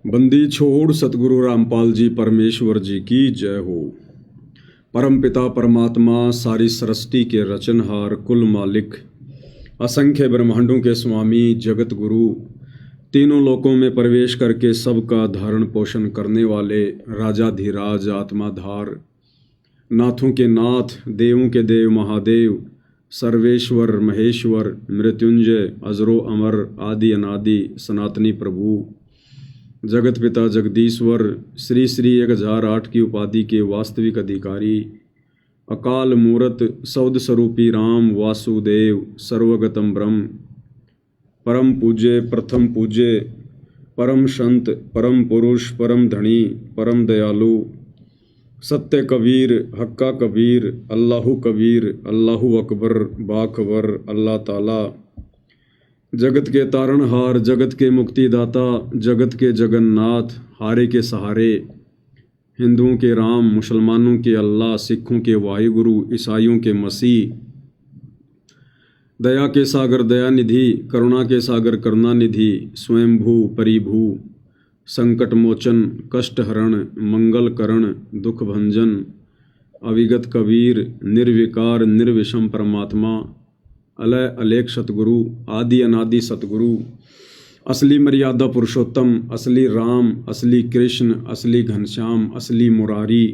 बंदी छोड़ सतगुरु रामपाल जी परमेश्वर जी की जय हो। परम पिता परमात्मा सारी सृष्टि के रचनहार कुल मालिक असंख्य ब्रह्मांडों के स्वामी जगत गुरु तीनों लोकों में प्रवेश करके सबका धारण पोषण करने वाले राजाधिराज आत्माधार नाथों के नाथ देवों के देव महादेव सर्वेश्वर महेश्वर मृत्युंजय अजरो अमर आदि अनादि सनातनी प्रभु जगत पिता जगदीश्वर श्री श्री 1008 की उपाधि के वास्तविक अधिकारी अकाल मूरत सौद स्वरूपी राम वासुदेव सर्वगतम ब्रह्म परम पूज्य प्रथम पूज्य परम संत परम पुरुष परम धनी परम दयालु सत्य कबीर हक्का कबीर अल्लाहु कबीर अल्लाहु अकबर बाखबर अल्लाह ताला जगत के तारणहार जगत के मुक्तिदाता जगत के जगन्नाथ हारे के सहारे हिंदुओं के राम मुसलमानों के अल्लाह सिखों के वाहिगुरु ईसाइयों के मसीह दया के सागर दयानिधि करुणा के सागर करुणानिधि स्वयंभू परिभू संकट मोचन कष्ट हरण मंगल करण दुख भंजन अविगत कबीर निर्विकार निर्विषम परमात्मा अलय अलेख सतगुरु आदि अनादि सतगुरु असली मर्यादा पुरुषोत्तम असली राम असली कृष्ण असली घनश्याम असली मुरारी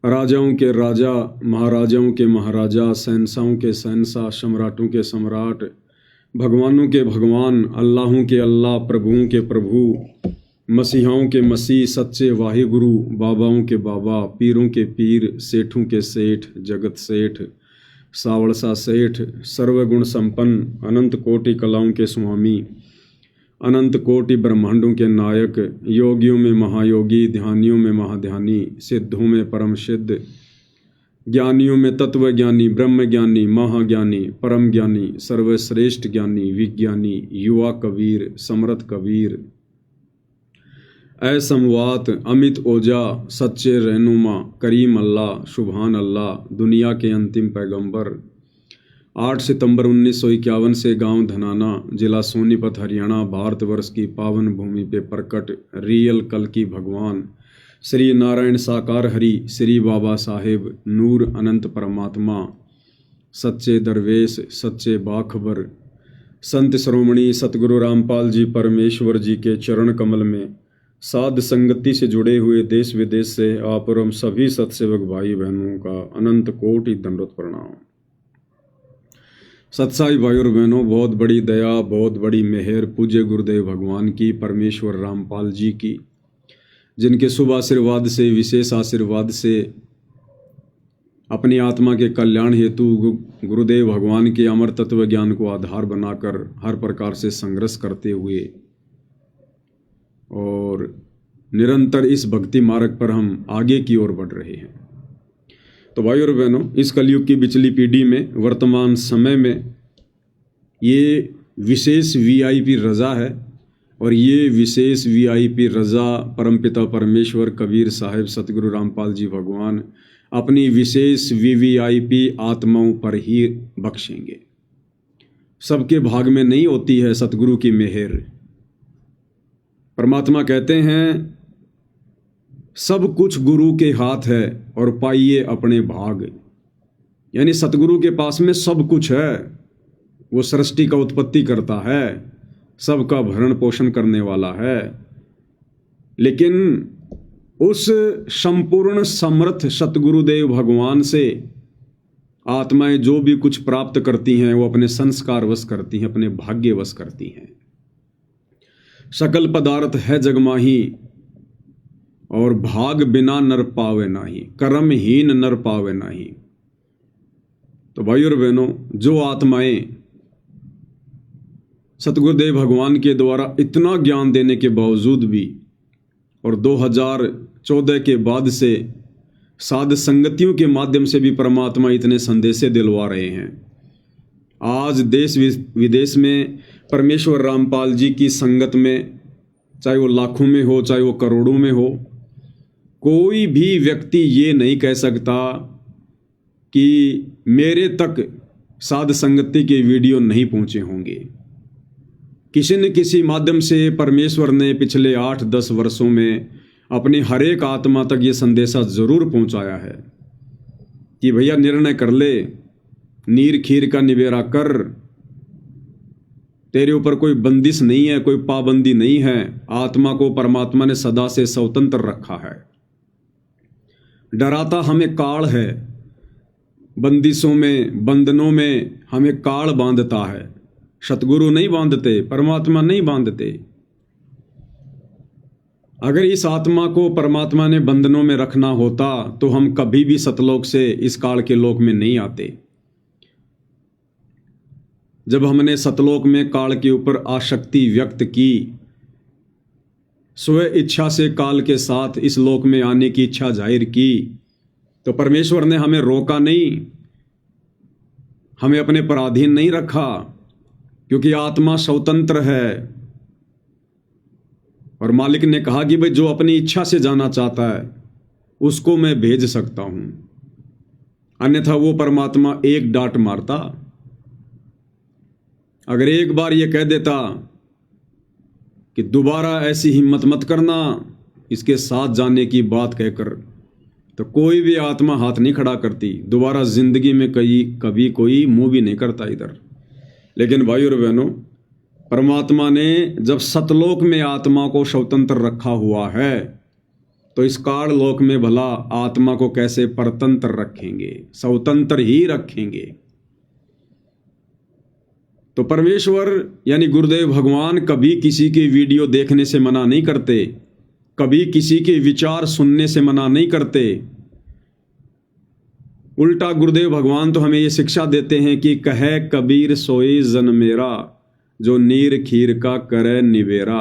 राजाओं के राजा महाराजाओं के महाराजा शहंशाहों के शहंशाह सम्राटों के सम्राट भगवानों के भगवान अल्लाहों के अल्लाह प्रभुओं के प्रभु मसीहाओं के मसीह सच्चे वाहिगुरु बाबाओं के बाबा पीरों के पीर सेठों के सेठ जगत सेठ सावड़सा सेठ सर्वगुण संपन्न अनंत कोटि कलाओं के स्वामी अनंत कोटि ब्रह्मांडों के नायक योगियों में महायोगी ध्यानियों में महाध्यानी सिद्धों में परम सिद्ध ज्ञानियों में तत्वज्ञानी ब्रह्म ज्ञानी महाज्ञानी परम ज्ञानी सर्वश्रेष्ठ ज्ञानी विज्ञानी युवा कबीर समर्थ कबीर असमवात अमित ओजा सच्चे रहनुमा करीम अल्लाह शुभान अल्लाह दुनिया के अंतिम पैगंबर 8 सितंबर 1951 से गांव धनाना जिला सोनीपत हरियाणा भारतवर्ष की पावन भूमि पे प्रकट रियल कल की भगवान श्री नारायण साकार हरि श्री बाबा साहेब नूर अनंत परमात्मा सच्चे दरवेश सच्चे बाखबर संत श्रोमणी सतगुरु रामपाल जी परमेश्वर जी के चरण कमल में साध संगति से जुड़े हुए देश विदेश से आप और हम सभी सत्सेवक भाई बहनों का अनंत कोटि दंडवत प्रणाम। सत्साई भाई और बहनों, बहुत बड़ी दया बहुत बड़ी मेहर पूज्य गुरुदेव भगवान की परमेश्वर रामपाल जी की, जिनके शुभ आशीर्वाद से विशेष आशीर्वाद से अपनी आत्मा के कल्याण हेतु गुरुदेव भगवान के अमर तत्व ज्ञान को आधार बनाकर हर प्रकार से संघर्ष करते हुए और निरंतर इस भक्ति मार्ग पर हम आगे की ओर बढ़ रहे हैं। तो भाई और बहनों, इस कलयुग की बिचली पीढ़ी में वर्तमान समय में ये विशेष वीआईपी रजा है और ये विशेष वीआईपी रजा परमपिता परमेश्वर कबीर साहिब सतगुरु रामपाल जी भगवान अपनी विशेष वीवीआईपी आत्माओं पर ही बख्शेंगे। सबके भाग में नहीं होती है सतगुरु की मेहर। परमात्मा कहते हैं सब कुछ गुरु के हाथ है और पाइए अपने भाग, यानी सतगुरु के पास में सब कुछ है। वो सृष्टि का उत्पत्ति करता है, सबका भरण पोषण करने वाला है, लेकिन उस संपूर्ण समर्थ सतगुरुदेव भगवान से आत्माएं जो भी कुछ प्राप्त करती हैं वो अपने संस्कारवश करती हैं, अपने भाग्यवश करती हैं। सकल पदार्थ है जगमाही और भाग बिना नर पावे नाही, कर्महीन नर पावे नाही। तो भाई और बहनों, जो आत्माएं सतगुरुदेव भगवान के द्वारा इतना ज्ञान देने के बावजूद भी और 2014 के बाद से साध संगतियों के माध्यम से भी परमात्मा इतने संदेशे दिलवा रहे हैं। आज देश विदेश में परमेश्वर रामपाल जी की संगत में, चाहे वो लाखों में हो चाहे वो करोड़ों में हो, कोई भी व्यक्ति ये नहीं कह सकता कि मेरे तक साध संगति के वीडियो नहीं पहुंचे होंगे। किसी न किसी माध्यम से परमेश्वर ने पिछले 8-10 वर्षों में अपनी हर एक आत्मा तक ये संदेशा ज़रूर पहुंचाया है कि भैया निर्णय कर ले, नीर खीर का निबेरा कर, तेरे ऊपर कोई बंदिश नहीं है, कोई पाबंदी नहीं है। आत्मा को परमात्मा ने सदा से स्वतंत्र रखा है। डराता हमें काल है, बंदिशों में, बंधनों में हमें काल बांधता है। सतगुरु नहीं बांधते, परमात्मा नहीं बांधते। अगर इस आत्मा को परमात्मा ने बंधनों में रखना होता तो हम कभी भी सतलोक से इस काल के लोक में नहीं आते। जब हमने सतलोक में काल के ऊपर आसक्ति व्यक्त की, स्व इच्छा से काल के साथ इस लोक में आने की इच्छा जाहिर की, तो परमेश्वर ने हमें रोका नहीं, हमें अपने पराधीन नहीं रखा, क्योंकि आत्मा स्वतंत्र है। और मालिक ने कहा कि भाई जो अपनी इच्छा से जाना चाहता है उसको मैं भेज सकता हूं, अन्यथा वो परमात्मा एक डांट मारता। अगर एक बार ये कह देता कि दोबारा ऐसी हिम्मत मत करना इसके साथ जाने की बात कहकर, तो कोई भी आत्मा हाथ नहीं खड़ा करती, दोबारा जिंदगी में कभी कोई मुंह भी नहीं करता इधर। लेकिन भाई और बहनों, परमात्मा ने जब सतलोक में आत्मा को स्वतंत्र रखा हुआ है, तो इस काल लोक में भला आत्मा को कैसे परतंत्र रखेंगे? स्वतंत्र ही रखेंगे। तो परमेश्वर यानी गुरुदेव भगवान कभी किसी के वीडियो देखने से मना नहीं करते, कभी किसी के विचार सुनने से मना नहीं करते। उल्टा गुरुदेव भगवान तो हमें ये शिक्षा देते हैं कि कहे कबीर सोई जन मेरा, जो नीर खीर का करे निबेरा।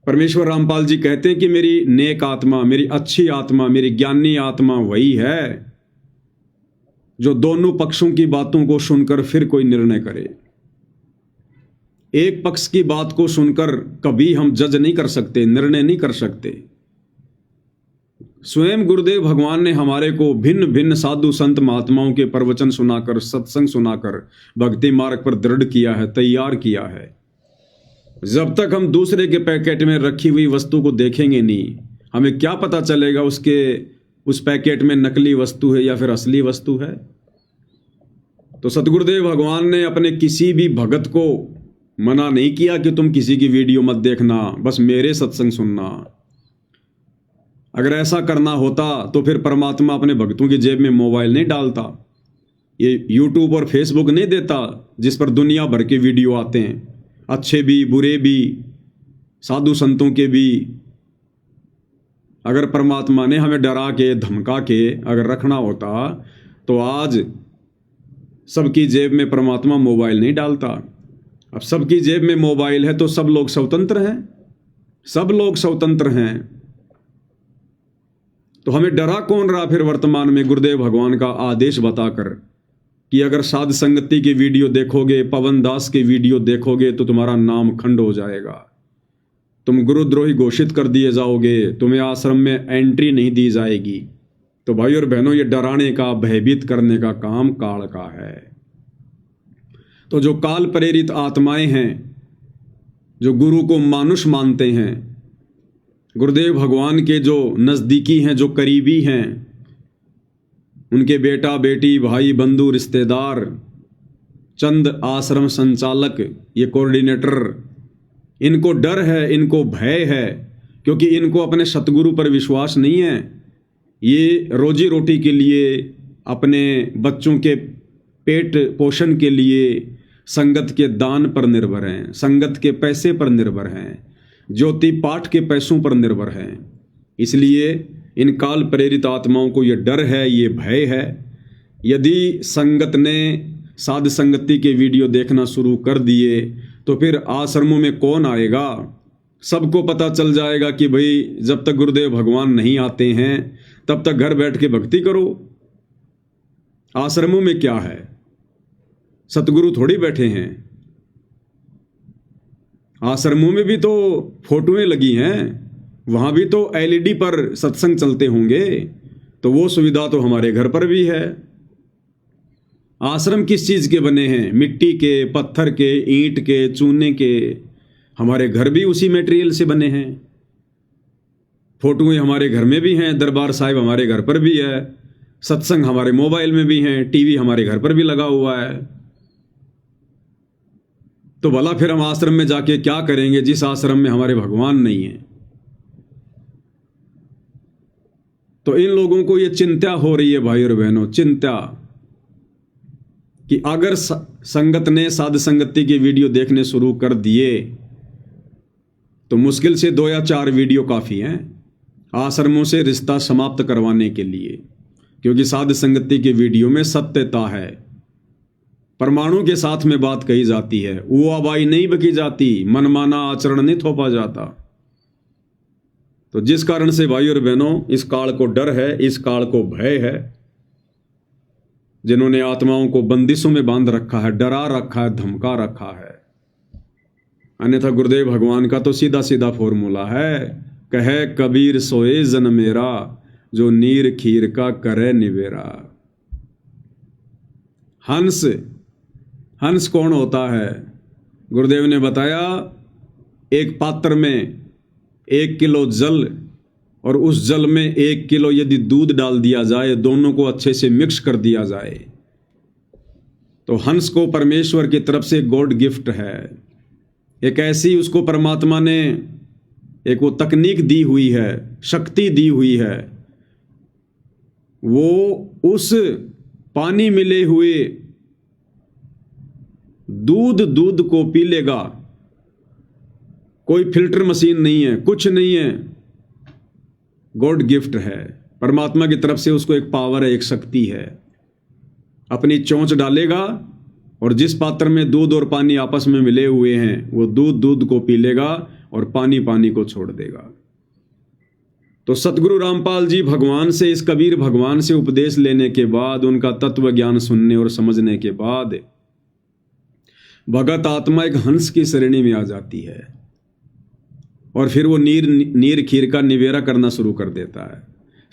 परमेश्वर रामपाल जी कहते हैं कि मेरी नेक आत्मा, मेरी अच्छी आत्मा, मेरी ज्ञानी आत्मा वही है जो दोनों पक्षों की बातों को सुनकर फिर कोई निर्णय करे। एक पक्ष की बात को सुनकर कभी हम जज नहीं कर सकते, निर्णय नहीं कर सकते। स्वयं गुरुदेव भगवान ने हमारे को भिन्न भिन्न साधु संत महात्माओं के प्रवचन सुनाकर, सत्संग सुनाकर भक्ति मार्ग पर दृढ़ किया है, तैयार किया है। जब तक हम दूसरे के पैकेट में रखी हुई वस्तु को देखेंगे नहीं, हमें क्या पता चलेगा उस पैकेट में नकली वस्तु है या फिर असली वस्तु है। तो सतगुरुदेव भगवान ने अपने किसी भी भगत को मना नहीं किया कि तुम किसी की वीडियो मत देखना, बस मेरे सत्संग सुनना। अगर ऐसा करना होता तो फिर परमात्मा अपने भक्तों की जेब में मोबाइल नहीं डालता, ये यूट्यूब और फेसबुक नहीं देता जिस पर दुनिया भर के वीडियो आते हैं, अच्छे भी बुरे भी, साधु संतों के भी। अगर परमात्मा ने हमें डरा के धमका के अगर रखना होता तो आज सबकी जेब में परमात्मा मोबाइल नहीं डालता। अब सबकी जेब में मोबाइल है तो सब लोग स्वतंत्र हैं, सब लोग स्वतंत्र हैं। तो हमें डरा कौन रहा फिर वर्तमान में गुरुदेव भगवान का आदेश बताकर कि अगर साध संगति की वीडियो देखोगे, पवन दास की वीडियो देखोगे तो तुम्हारा नाम खंड हो जाएगा, तुम गुरुद्रोही घोषित कर दिए जाओगे, तुम्हें आश्रम में एंट्री नहीं दी जाएगी। तो भाई और बहनों, ये डराने का, भयभीत करने का काम काल का है। तो जो काल प्रेरित आत्माएं हैं, जो गुरु को मानुष मानते हैं, गुरुदेव भगवान के जो नज़दीकी हैं, जो करीबी हैं, उनके बेटा बेटी, भाई बंधु, रिश्तेदार, चंद आश्रम संचालक, ये कोऑर्डिनेटर, इनको डर है, इनको भय है, क्योंकि इनको अपने सतगुरु पर विश्वास नहीं है। ये रोजी रोटी के लिए, अपने बच्चों के पेट पोषण के लिए संगत के दान पर निर्भर हैं, संगत के पैसे पर निर्भर हैं, ज्योति पाठ के पैसों पर निर्भर हैं। इसलिए इन काल प्रेरित आत्माओं को ये डर है, ये भय है। यदि संगत ने साध संगति के वीडियो देखना शुरू कर दिए तो फिर आश्रमों में कौन आएगा? सबको पता चल जाएगा कि भाई जब तक गुरुदेव भगवान नहीं आते हैं तब तक घर बैठ के भक्ति करो। आश्रमों में क्या है? सतगुरु थोड़ी बैठे हैं। आश्रमों में भी तो फोटोएं लगी हैं, वहां भी तो एलईडी पर सत्संग चलते होंगे, तो वो सुविधा तो हमारे घर पर भी है। आश्रम किस चीज़ के बने हैं? मिट्टी के, पत्थर के, ईंट के, चूने के। हमारे घर भी उसी मटेरियल से बने हैं। फोटोएं हमारे घर में भी हैं, दरबार साहिब हमारे घर पर भी है, सत्संग हमारे मोबाइल में भी हैं, टीवी हमारे घर पर भी लगा हुआ है। तो भला फिर हम आश्रम में जाके क्या करेंगे जिस आश्रम में हमारे भगवान नहीं है? तो इन लोगों को ये चिंता हो रही है भाई और बहनों, चिंता कि अगर संगत ने साध संगति की वीडियो देखने शुरू कर दिए तो मुश्किल से 2 या 4 वीडियो काफ़ी हैं आश्रमों से रिश्ता समाप्त करवाने के लिए, क्योंकि साध संगति की वीडियो में सत्यता है। परमाणु के साथ में बात कही जाती है, वो आबाई नहीं बकी जाती, मनमाना आचरण नहीं थोपा जाता। तो जिस कारण से भाई और बहनों इस काल को डर है, इस काल को भय है, जिन्होंने आत्माओं को बंदिशों में बांध रखा है, डरा रखा है, धमका रखा है। अन्यथा गुरुदेव भगवान का तो सीधा सीधा फॉर्मूला है, कहे कबीर सोए जन मेरा, जो नीर खीर का करे निवेरा। हंस, हंस कौन होता है? गुरुदेव ने बताया, एक पात्र में 1 किलो जल और उस जल में 1 किलो यदि दूध डाल दिया जाए, दोनों को अच्छे से मिक्स कर दिया जाए, तो हंस को परमेश्वर की तरफ से गॉड गिफ्ट है। एक ऐसी उसको परमात्मा ने एक वो तकनीक दी हुई है, शक्ति दी हुई है, वो उस पानी मिले हुए दूध को पी लेगा। कोई फिल्टर मशीन नहीं है, कुछ नहीं है, गॉड गिफ्ट है। परमात्मा की तरफ से उसको एक पावर है, एक शक्ति है। अपनी चोंच डालेगा और जिस पात्र में दूध और पानी आपस में मिले हुए हैं, वो दूध को पी लेगा और पानी को छोड़ देगा। तो सतगुरु रामपाल जी भगवान से, इस कबीर भगवान से उपदेश लेने के बाद, उनका तत्व ज्ञान सुनने और समझने के बाद, भगत आत्मा एक हंस की श्रेणी में आ जाती है और फिर वो नीर खीर का निवेरा करना शुरू कर देता है।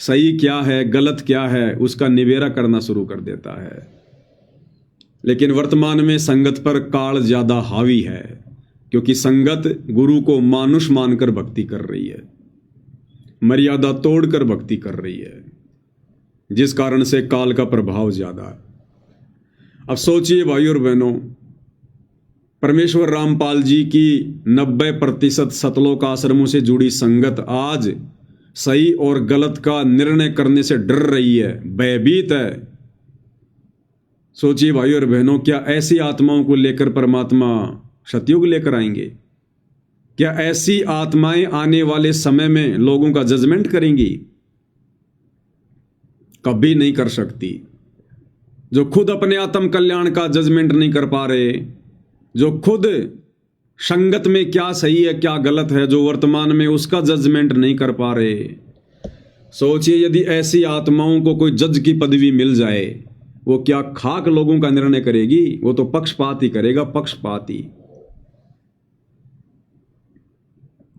सही क्या है, गलत क्या है, उसका निवेरा करना शुरू कर देता है। लेकिन वर्तमान में संगत पर काल ज्यादा हावी है, क्योंकि संगत गुरु को मानुष मानकर भक्ति कर रही है, मर्यादा तोड़कर भक्ति कर रही है, जिस कारण से काल का प्रभाव ज्यादा है। अब सोचिए भाई और बहनों, परमेश्वर रामपाल जी की 90% सतलोक आश्रमों से जुड़ी संगत आज सही और गलत का निर्णय करने से डर रही है, भयभीत है। सोचिए भाई और बहनों, क्या ऐसी आत्माओं को लेकर परमात्मा सतयुग लेकर आएंगे? क्या ऐसी आत्माएं आने वाले समय में लोगों का जजमेंट करेंगी? कभी नहीं कर सकती। जो खुद अपने आत्म कल्याण का जजमेंट नहीं कर पा रहे, जो खुद संगत में क्या सही है क्या गलत है, जो वर्तमान में उसका जजमेंट नहीं कर पा रहे, सोचिए यदि ऐसी आत्माओं को कोई जज की पदवी मिल जाए, वो क्या खाक लोगों का निर्णय करेगी? वो तो पक्षपात ही करेगा, पक्षपात ही।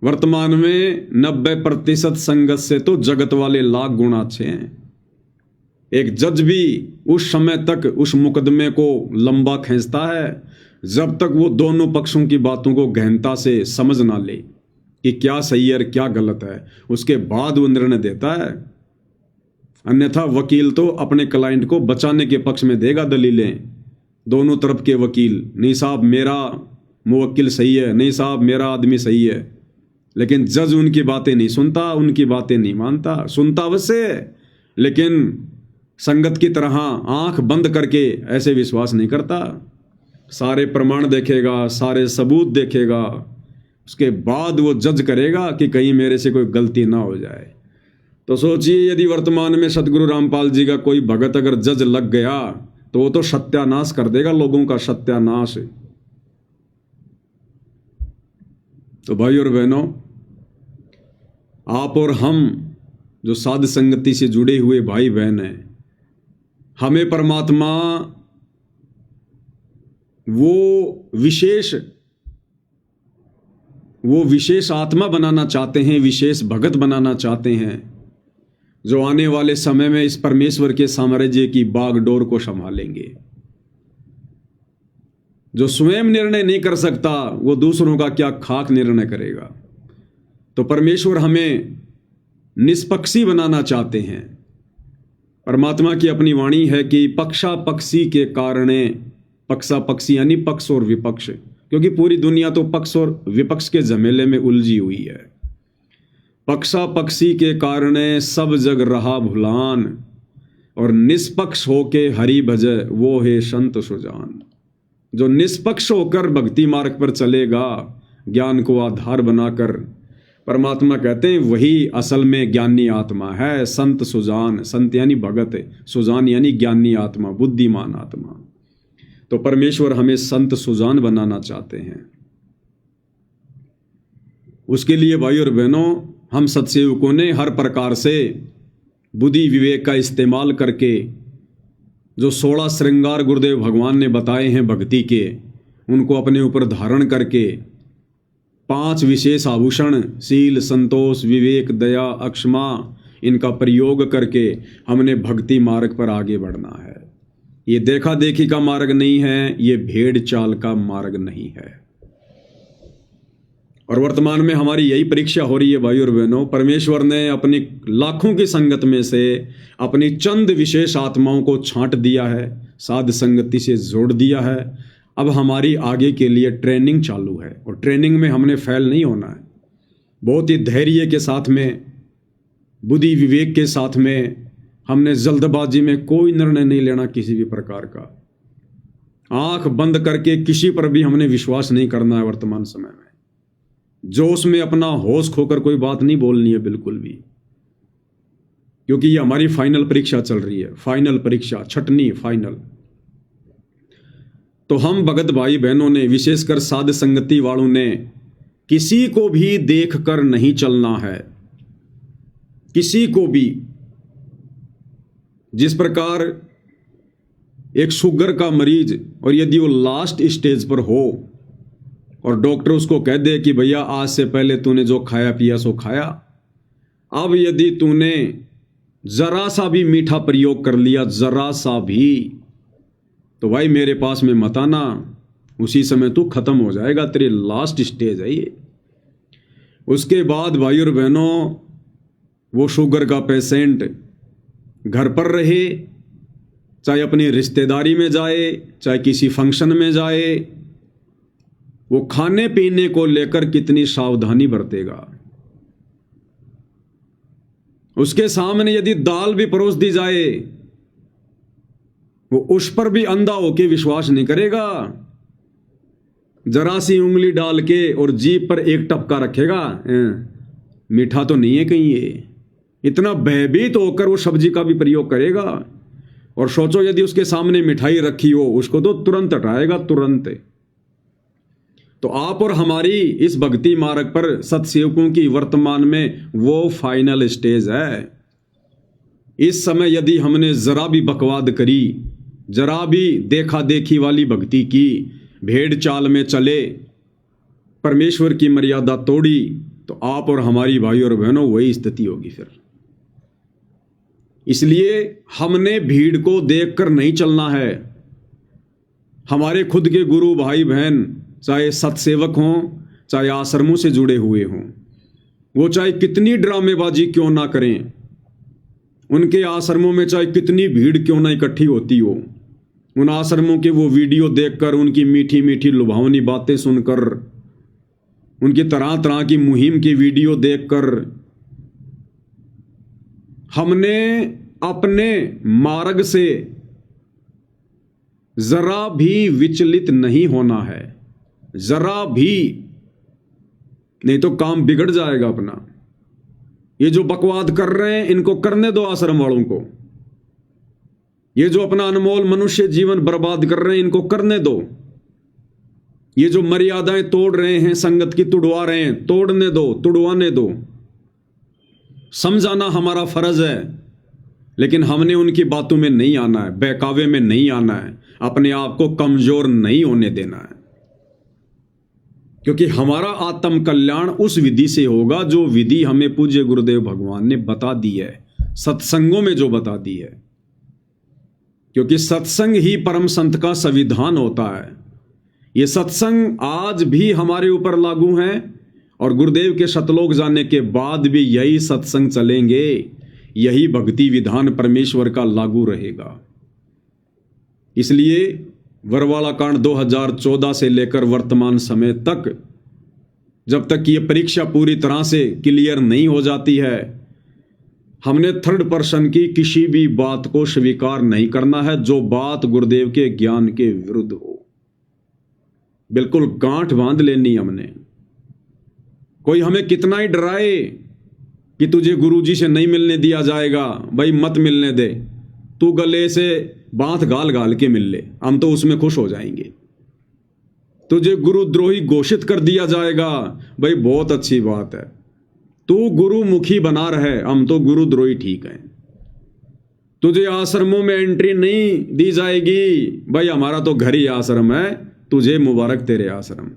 वर्तमान में 90% संगत से तो जगत वाले लाख गुना अच्छे हैं। एक जज भी उस समय तक उस मुकदमे को लंबा खींचता है जब तक वो दोनों पक्षों की बातों को गहनता से समझ ना ले कि क्या सही है और क्या गलत है, उसके बाद वो निर्णय देता है। अन्यथा वकील तो अपने क्लाइंट को बचाने के पक्ष में देगा दलीलें, दोनों तरफ के वकील, नहीं साहब मेरा मुवक्किल सही है, नहीं साहब मेरा आदमी सही है। लेकिन जज उनकी बातें नहीं सुनता, उनकी बातें नहीं मानता, सुनता अवश्य, लेकिन संगत की तरह आंख बंद करके ऐसे विश्वास नहीं करता। सारे प्रमाण देखेगा, सारे सबूत देखेगा, उसके बाद वो जज करेगा कि कहीं मेरे से कोई गलती ना हो जाए। तो सोचिए यदि वर्तमान में सतगुरु रामपाल जी का कोई भगत अगर जज लग गया तो वो तो सत्यानाश कर देगा, लोगों का सत्यानाश। तो भाई और बहनों, आप और हम जो साध संगति से जुड़े हुए भाई बहन हैं, हमें परमात्मा वो विशेष आत्मा बनाना चाहते हैं, विशेष भगत बनाना चाहते हैं, जो आने वाले समय में इस परमेश्वर के साम्राज्य की बागडोर को संभालेंगे। जो स्वयं निर्णय नहीं कर सकता वो दूसरों का क्या खाक निर्णय करेगा। तो परमेश्वर हमें निष्पक्षी बनाना चाहते हैं। परमात्मा की अपनी वाणी है कि पक्षा पक्षी के कारणे, पक्षा पक्षी यानी पक्ष और विपक्ष, क्योंकि पूरी दुनिया तो पक्ष और विपक्ष के झमेले में उलझी हुई है। पक्षा पक्षी के कारणे सब जग रहा भुलान, और निष्पक्ष होके हरि भजय वो है संत सुजान। जो निष्पक्ष होकर भक्ति मार्ग पर चलेगा, ज्ञान को आधार बनाकर, परमात्मा कहते हैं वही असल में ज्ञानी आत्मा है। संत सुजान, संत यानी भगत, सुजान यानी ज्ञानी आत्मा, बुद्धिमान आत्मा। तो परमेश्वर हमें संत सुजान बनाना चाहते हैं। उसके लिए भाई और बहनों, हम सत्सेवकों ने हर प्रकार से बुद्धि विवेक का इस्तेमाल करके जो 16 श्रृंगार गुरुदेव भगवान ने बताए हैं भक्ति के, उनको अपने ऊपर धारण करके 5 विशेष आभूषण शील, संतोष, विवेक, दया, अक्षमा, इनका प्रयोग करके हमने भक्ति मार्ग पर आगे बढ़ना है। ये देखा देखी का मार्ग नहीं है, ये भेड़ चाल का मार्ग नहीं है। और वर्तमान में हमारी यही परीक्षा हो रही है भाई और बहनों। परमेश्वर ने अपनी लाखों की संगत में से अपनी चंद विशेष आत्माओं को छांट दिया है, साध संगति से जोड़ दिया है। अब हमारी आगे के लिए ट्रेनिंग चालू है, और ट्रेनिंग में हमने फेल नहीं होना है। बहुत ही धैर्य के साथ में, बुद्धि विवेक के साथ में, हमने जल्दबाजी में कोई निर्णय नहीं लेना किसी भी प्रकार का। आंख बंद करके किसी पर भी हमने विश्वास नहीं करना है वर्तमान समय में। जोश में अपना होश खोकर कोई बात नहीं बोलनी है बिल्कुल भी, क्योंकि ये हमारी फाइनल परीक्षा चल रही है। फाइनल परीक्षा, छठनी फाइनल। तो हम भगत भाई बहनों ने, विशेषकर साध संगति वालों ने, किसी को भी देखकर नहीं चलना है, किसी को भी। जिस प्रकार एक शुगर का मरीज, और यदि वो लास्ट स्टेज पर हो और डॉक्टर उसको कह दे कि भैया आज से पहले तूने जो खाया पिया सो खाया, अब यदि तूने जरा सा भी मीठा प्रयोग कर लिया, जरा सा भी, तो भाई मेरे पास में मत आना, उसी समय तू खत्म हो जाएगा, तेरी लास्ट स्टेज है ये। उसके बाद भाई और बहनों, वो शुगर का पेशेंट घर पर रहे, चाहे अपनी रिश्तेदारी में जाए, चाहे किसी फंक्शन में जाए, वो खाने पीने को लेकर कितनी सावधानी बरतेगा। उसके सामने यदि दाल भी परोस दी जाए, वो उस पर भी अंधा होके विश्वास नहीं करेगा। जरा सी उंगली डाल के और जीभ पर एक टपका रखेगा, मीठा तो नहीं है कहीं ये। इतना भयभीत होकर वो सब्जी का भी प्रयोग करेगा। और सोचो यदि उसके सामने मिठाई रखी हो, उसको तो तुरंत हटाएगा, तुरंत। तो आप और हमारी इस भक्ति मार्ग पर सत्सेवकों की वर्तमान में वो फाइनल स्टेज है। इस समय यदि हमने जरा भी बकवाद करी, जरा भी देखा देखी वाली भक्ति की, भेड़ चाल में चले, परमेश्वर की मर्यादा तोड़ी, तो आप और हमारी भाई और बहनों वही स्थिति होगी फिर। इसलिए हमने भीड़ को देखकर नहीं चलना है। हमारे खुद के गुरु भाई बहन, चाहे सत्सेवक हों, चाहे आश्रमों से जुड़े हुए हों, वो चाहे कितनी ड्रामेबाजी क्यों ना करें, उनके आश्रमों में चाहे कितनी भीड़ क्यों ना इकट्ठी होती हो, उन आश्रमों के वो वीडियो देखकर, उनकी मीठी मीठी लुभावनी बातें सुनकर, उनकी तरह तरह की मुहिम की वीडियो देखकर, हमने अपने मार्ग से जरा भी विचलित नहीं होना है, जरा भी, नहीं तो काम बिगड़ जाएगा अपना। ये जो बकवाद कर रहे हैं इनको करने दो आश्रम वालों को। ये जो अपना अनमोल मनुष्य जीवन बर्बाद कर रहे हैं इनको करने दो। ये जो मर्यादाएं तोड़ रहे हैं, संगत की तुड़वा रहे हैं, तोड़ने दो, तुड़वाने दो। समझाना हमारा फर्ज है, लेकिन हमने उनकी बातों में नहीं आना है, बहकावे में नहीं आना है, अपने आप को कमजोर नहीं होने देना है। क्योंकि हमारा आत्म कल्याण उस विधि से होगा जो विधि हमें पूज्य गुरुदेव भगवान ने बता दी है, सत्संगों में जो बता दी है। क्योंकि सत्संग ही परम संत का संविधान होता है। ये सत्संग आज भी हमारे ऊपर लागू हैं और गुरुदेव के शतलोक जाने के बाद भी यही सत्संग चलेंगे, यही भक्ति विधान परमेश्वर का लागू रहेगा। इसलिए वरवाला कांड 2014 से लेकर वर्तमान समय तक, जब तक ये परीक्षा पूरी तरह से क्लियर नहीं हो जाती है, हमने थर्ड पर्सन की किसी भी बात को स्वीकार नहीं करना है जो बात गुरुदेव के ज्ञान के विरुद्ध हो। बिल्कुल गांठ बांध लेनी हमने। कोई हमें कितना ही डराए कि तुझे गुरुजी से नहीं मिलने दिया जाएगा, भाई मत मिलने दे, तू गले से बांध गाल गाल के मिल ले, हम तो उसमें खुश हो जाएंगे। तुझे गुरुद्रोही घोषित कर दिया जाएगा, भाई बहुत अच्छी बात है, तू गुरुमुखी बना रहे, हम तो गुरुद्रोही ठीक है। तुझे आश्रमों में एंट्री नहीं दी जाएगी, भाई हमारा तो घर ही आश्रम है, तुझे मुबारक तेरे आश्रम।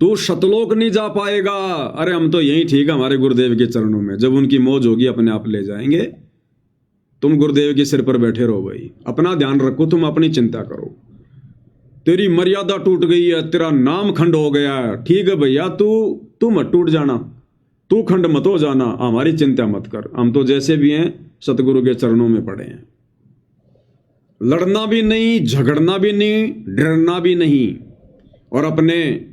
तू शतलोक नहीं जा पाएगा, अरे हम तो यही ठीक है हमारे गुरुदेव के चरणों में, जब उनकी मौज होगी अपने आप ले जाएंगे। तुम गुरुदेव के सिर पर बैठे रहो भाई, अपना ध्यान रखो, तुम अपनी चिंता करो। तेरी मर्यादा टूट गई है, तेरा नाम खंड हो गया है, ठीक है भैया, तू मत टूट जाना, तू खंड मत हो जाना, हमारी चिंता मत कर, हम तो जैसे भी हैं सतगुरु के चरणों में पड़े हैं। लड़ना भी नहीं, झगड़ना भी नहीं, डरना भी नहीं, और अपने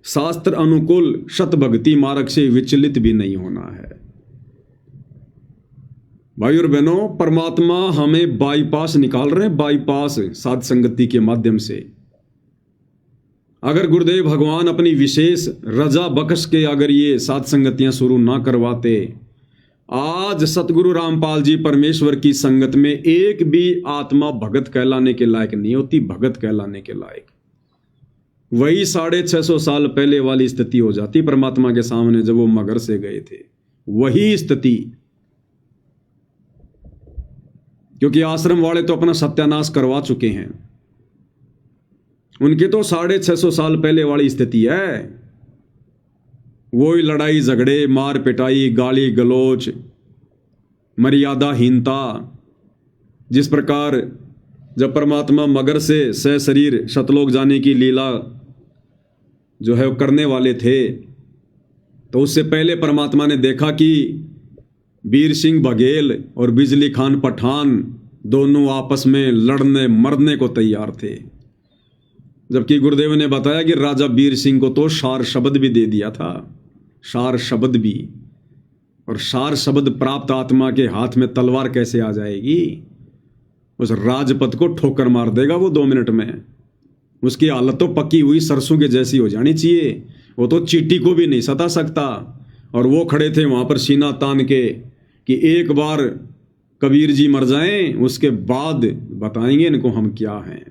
शास्त्र अनुकूल शत भक्ति मार्ग से विचलित भी नहीं होना है। भाई और बहनों, परमात्मा हमें बाईपास निकाल रहे हैं, बाईपास साध संगति के माध्यम से। अगर गुरुदेव भगवान अपनी विशेष रजा बख्श के अगर ये साध संगतियां शुरू ना करवाते, आज सतगुरु रामपाल जी परमेश्वर की संगत में एक भी आत्मा भगत कहलाने के लायक नहीं होती, भगत कहलाने के लायक। वही 650 साल पहले वाली स्थिति हो जाती परमात्मा के सामने जब वो मगर से गए थे, वही स्थिति। क्योंकि आश्रम वाले तो अपना सत्यानाश करवा चुके हैं, उनकी तो 650 साल पहले वाली स्थिति है। वही लड़ाई झगड़े, मार पिटाई, गाली गलोच, मर्यादाहीनता। जिस प्रकार जब परमात्मा मगर से सशरीर शतलोक जाने की लीला जो है वो करने वाले थे, तो उससे पहले परमात्मा ने देखा कि वीर सिंह बघेल और बिजली खान पठान दोनों आपस में लड़ने मरने को तैयार थे। जबकि गुरुदेव ने बताया कि राजा वीर सिंह को तो शार शब्द भी दे दिया था, शार शब्द भी। और शार शब्द प्राप्त आत्मा के हाथ में तलवार कैसे आ जाएगी? उस राजपथ को ठोकर मार देगा वो 2 मिनट में। उसकी हालत तो पकी हुई सरसों के जैसी हो जानी चाहिए, वो तो चींटी को भी नहीं सता सकता। और वो खड़े थे वहां पर सीना तान के कि एक बार कबीर जी मर जाएं, उसके बाद बताएंगे इनको हम क्या हैं।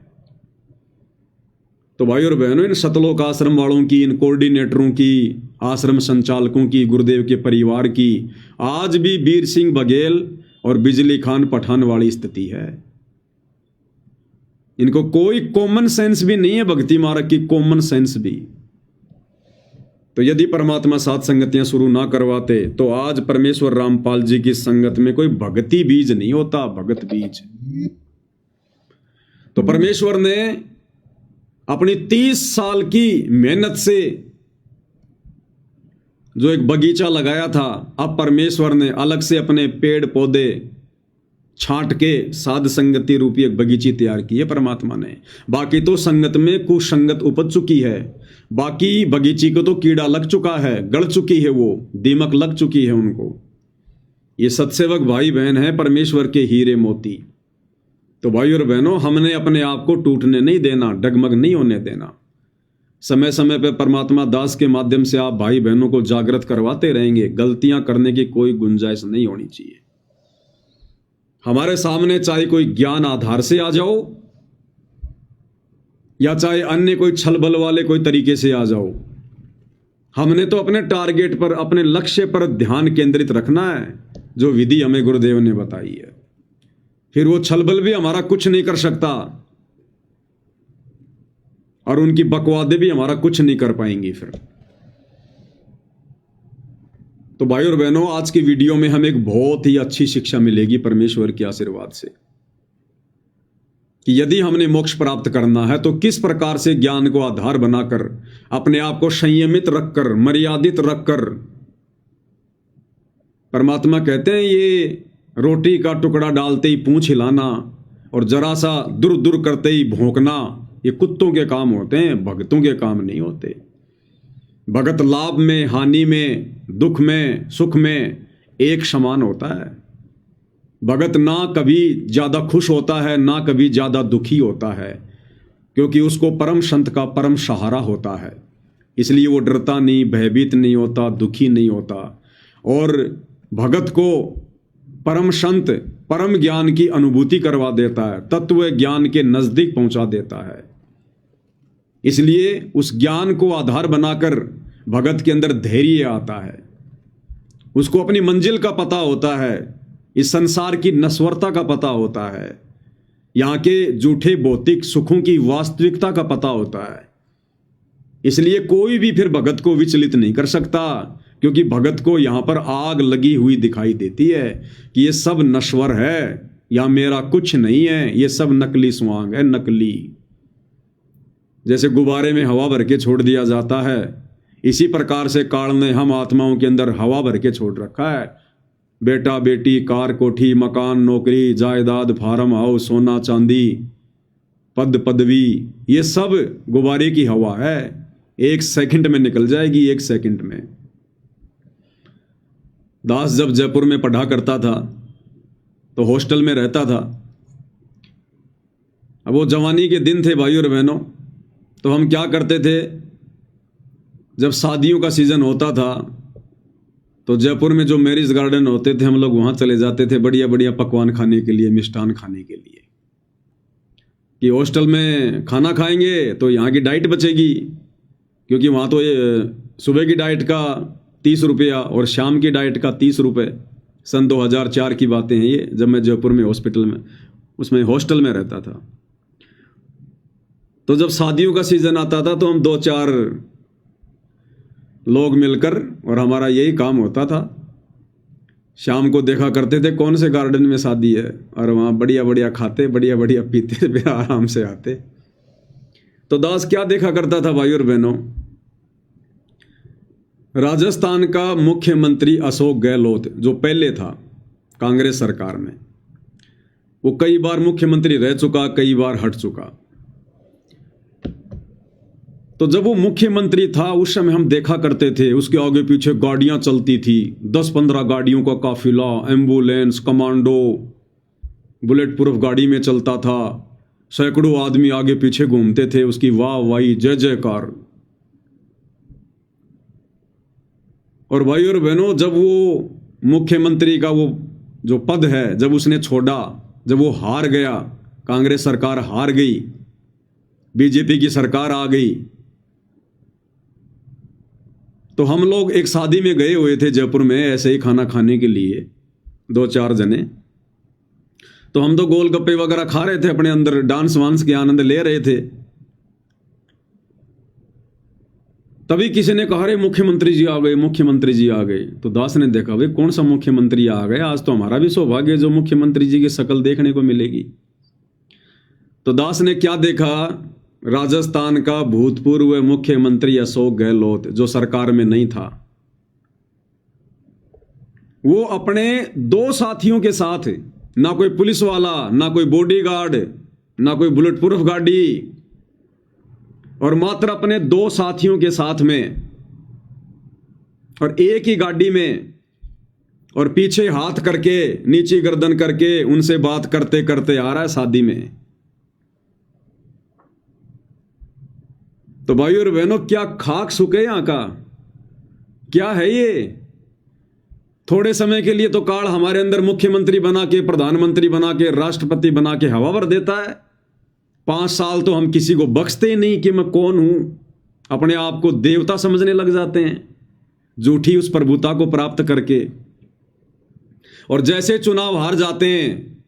तो भाई और बहनों, इन सतलोक आश्रम वालों की, इन कोऑर्डिनेटरों की, आश्रम संचालकों की, गुरुदेव के परिवार की आज भी वीर सिंह बघेल और बिजली खान पठान वाली स्थिति है। इनको कोई कॉमन सेंस भी नहीं है, भक्ति मार्ग की कॉमन सेंस भी। तो यदि परमात्मा साथ संगतियां शुरू ना करवाते तो आज परमेश्वर रामपाल जी की संगत में कोई भक्ति बीज नहीं होता, भगत बीज। तो परमेश्वर ने अपनी 30 साल की मेहनत से जो एक बगीचा लगाया था, अब परमेश्वर ने अलग से अपने पेड़ पौधे छांट के साध संगति रूपी एक बगीची तैयार की है परमात्मा ने। बाकी तो संगत में कुसंगत उपज चुकी है, बाकी बगीची को तो कीड़ा लग चुका है, गड़ चुकी है, वो दीमक लग चुकी है उनको। ये सत्सेवक भाई बहन है परमेश्वर के हीरे मोती। तो भाई और बहनों, हमने अपने आप को टूटने नहीं देना, डगमग नहीं होने देना। समय समय पर परमात्मा दास के माध्यम से आप भाई बहनों को जागृत करवाते रहेंगे। गलतियां करने की कोई गुंजाइश नहीं होनी चाहिए। हमारे सामने चाहे कोई ज्ञान आधार से आ जाओ या चाहे अन्य कोई छल बल वाले कोई तरीके से आ जाओ, हमने तो अपने टारगेट पर, अपने लक्ष्य पर ध्यान केंद्रित रखना है, जो विधि हमें गुरुदेव ने बताई है। फिर वो छल बल भी हमारा कुछ नहीं कर सकता और उनकी बकवादे भी हमारा कुछ नहीं कर पाएंगी फिर। तो भाई और बहनों, आज की वीडियो में हमें एक बहुत ही अच्छी शिक्षा मिलेगी परमेश्वर के आशीर्वाद से। कि यदि हमने मोक्ष प्राप्त करना है तो किस प्रकार से ज्ञान को आधार बनाकर अपने आप को संयमित रखकर, मर्यादित रखकर। परमात्मा कहते हैं ये रोटी का टुकड़ा डालते ही पूंछ हिलाना और जरा सा दूर दूर करते ही भौंकना, ये कुत्तों के काम होते हैं, भगतों के काम नहीं होते। भगत लाभ में, हानि में, दुख में, सुख में एक समान होता है। भगत ना कभी ज़्यादा खुश होता है, ना कभी ज़्यादा दुखी होता है, क्योंकि उसको परम संत का परम सहारा होता है। इसलिए वो डरता नहीं, भयभीत नहीं होता, दुखी नहीं होता। और भगत को परम संत परम ज्ञान की अनुभूति करवा देता है, तत्व ज्ञान के नज़दीक पहुंचा देता है। इसलिए उस ज्ञान को आधार बनाकर भगत के अंदर धैर्य आता है, उसको अपनी मंजिल का पता होता है, इस संसार की नश्वरता का पता होता है, यहाँ के झूठे भौतिक सुखों की वास्तविकता का पता होता है। इसलिए कोई भी फिर भगत को विचलित नहीं कर सकता, क्योंकि भगत को यहाँ पर आग लगी हुई दिखाई देती है कि ये सब नश्वर है, या मेरा कुछ नहीं है, ये सब नकली स्वांग है, नकली। जैसे गुब्बारे में हवा भर के छोड़ दिया जाता है, इसी प्रकार से काल ने हम आत्माओं के अंदर हवा भर के छोड़ रखा है। बेटा बेटी, कार कोठी, मकान, नौकरी, जायदाद, फार्म हाउस, सोना चांदी, पद पदवी, ये सब गुब्बारे की हवा है, एक सेकंड में निकल जाएगी, एक सेकंड में। दास जब जयपुर में पढ़ा करता था तो हॉस्टल में रहता था। अब वो जवानी के दिन थे भाइयों और बहनों। तो हम क्या करते थे, जब शादियों का सीज़न होता था तो जयपुर में जो मैरिज गार्डन होते थे, हम लोग वहाँ चले जाते थे बढ़िया बढ़िया पकवान खाने के लिए, मिष्ठान खाने के लिए, कि हॉस्टल में खाना खाएंगे तो यहाँ की डाइट बचेगी, क्योंकि वहाँ तो ये सुबह की डाइट का 30 रुपया और शाम की डाइट का 30 रुपये। सन 2004 की बातें हैं ये, जब मैं जयपुर में हॉस्पिटल में उसमें हॉस्टल में रहता था। तो जब शादियों का सीज़न आता था तो हम 2-4 लोग मिलकर, और हमारा यही काम होता था, शाम को देखा करते थे कौन से गार्डन में शादी है, और वहाँ बढ़िया बढ़िया खाते, बढ़िया बढ़िया पीते, फिर आराम से आते। तो दास क्या देखा करता था भाइयों और बहनों, राजस्थान का मुख्यमंत्री अशोक गहलोत जो पहले था कांग्रेस सरकार में, वो कई बार मुख्यमंत्री रह चुका, कई बार हट चुका। तो जब वो मुख्यमंत्री था उस समय हम देखा करते थे उसके आगे पीछे गाड़ियां चलती थी, 10-15 गाड़ियों का काफिला, एम्बुलेंस, कमांडो, बुलेट प्रूफ गाड़ी में चलता था, सैकड़ों आदमी आगे पीछे घूमते थे, उसकी वाह वाही, जय जयकार। और भाई और बहनों, जब वो मुख्यमंत्री का वो जो पद है जब उसने छोड़ा, जब वो हार गया, कांग्रेस सरकार हार गई, बीजेपी की सरकार आ गई, तो हम लोग एक शादी में गए हुए थे जयपुर में ऐसे ही खाना खाने के लिए, 2-4 जने। तो हम तो गोलगप्पे वगैरह खा रहे थे, अपने अंदर डांस वांस के आनंद ले रहे थे। तभी किसी ने कहा, अरे मुख्यमंत्री जी आ गए, मुख्यमंत्री जी आ गए। तो दास ने देखा, भाई कौन सा मुख्यमंत्री आ गए, आज तो हमारा भी सौभाग्य जो मुख्यमंत्री जी की शक्ल देखने को मिलेगी। तो दास ने क्या देखा, राजस्थान का भूतपूर्व मुख्यमंत्री अशोक गहलोत जो सरकार में नहीं था, वो अपने 2 साथियों के साथ, ना कोई पुलिस वाला, ना कोई बॉडीगार्ड, ना कोई बुलेट प्रूफ गाड़ी, और मात्र अपने 2 साथियों के साथ में और एक ही गाड़ी में, और पीछे हाथ करके, नीची गर्दन करके उनसे बात करते करते आ रहा है शादी में। तो भाइयों और बहनों, क्या खाक सुखे यहां का, क्या है ये। थोड़े समय के लिए तो काल हमारे अंदर मुख्यमंत्री बना के, प्रधानमंत्री बना के, राष्ट्रपति बना के हवा भर देता है। 5 साल तो हम किसी को बख्शते ही नहीं कि मैं कौन हूं, अपने आप को देवता समझने लग जाते हैं, झूठी उस प्रभुता को प्राप्त करके। और जैसे चुनाव हार जाते हैं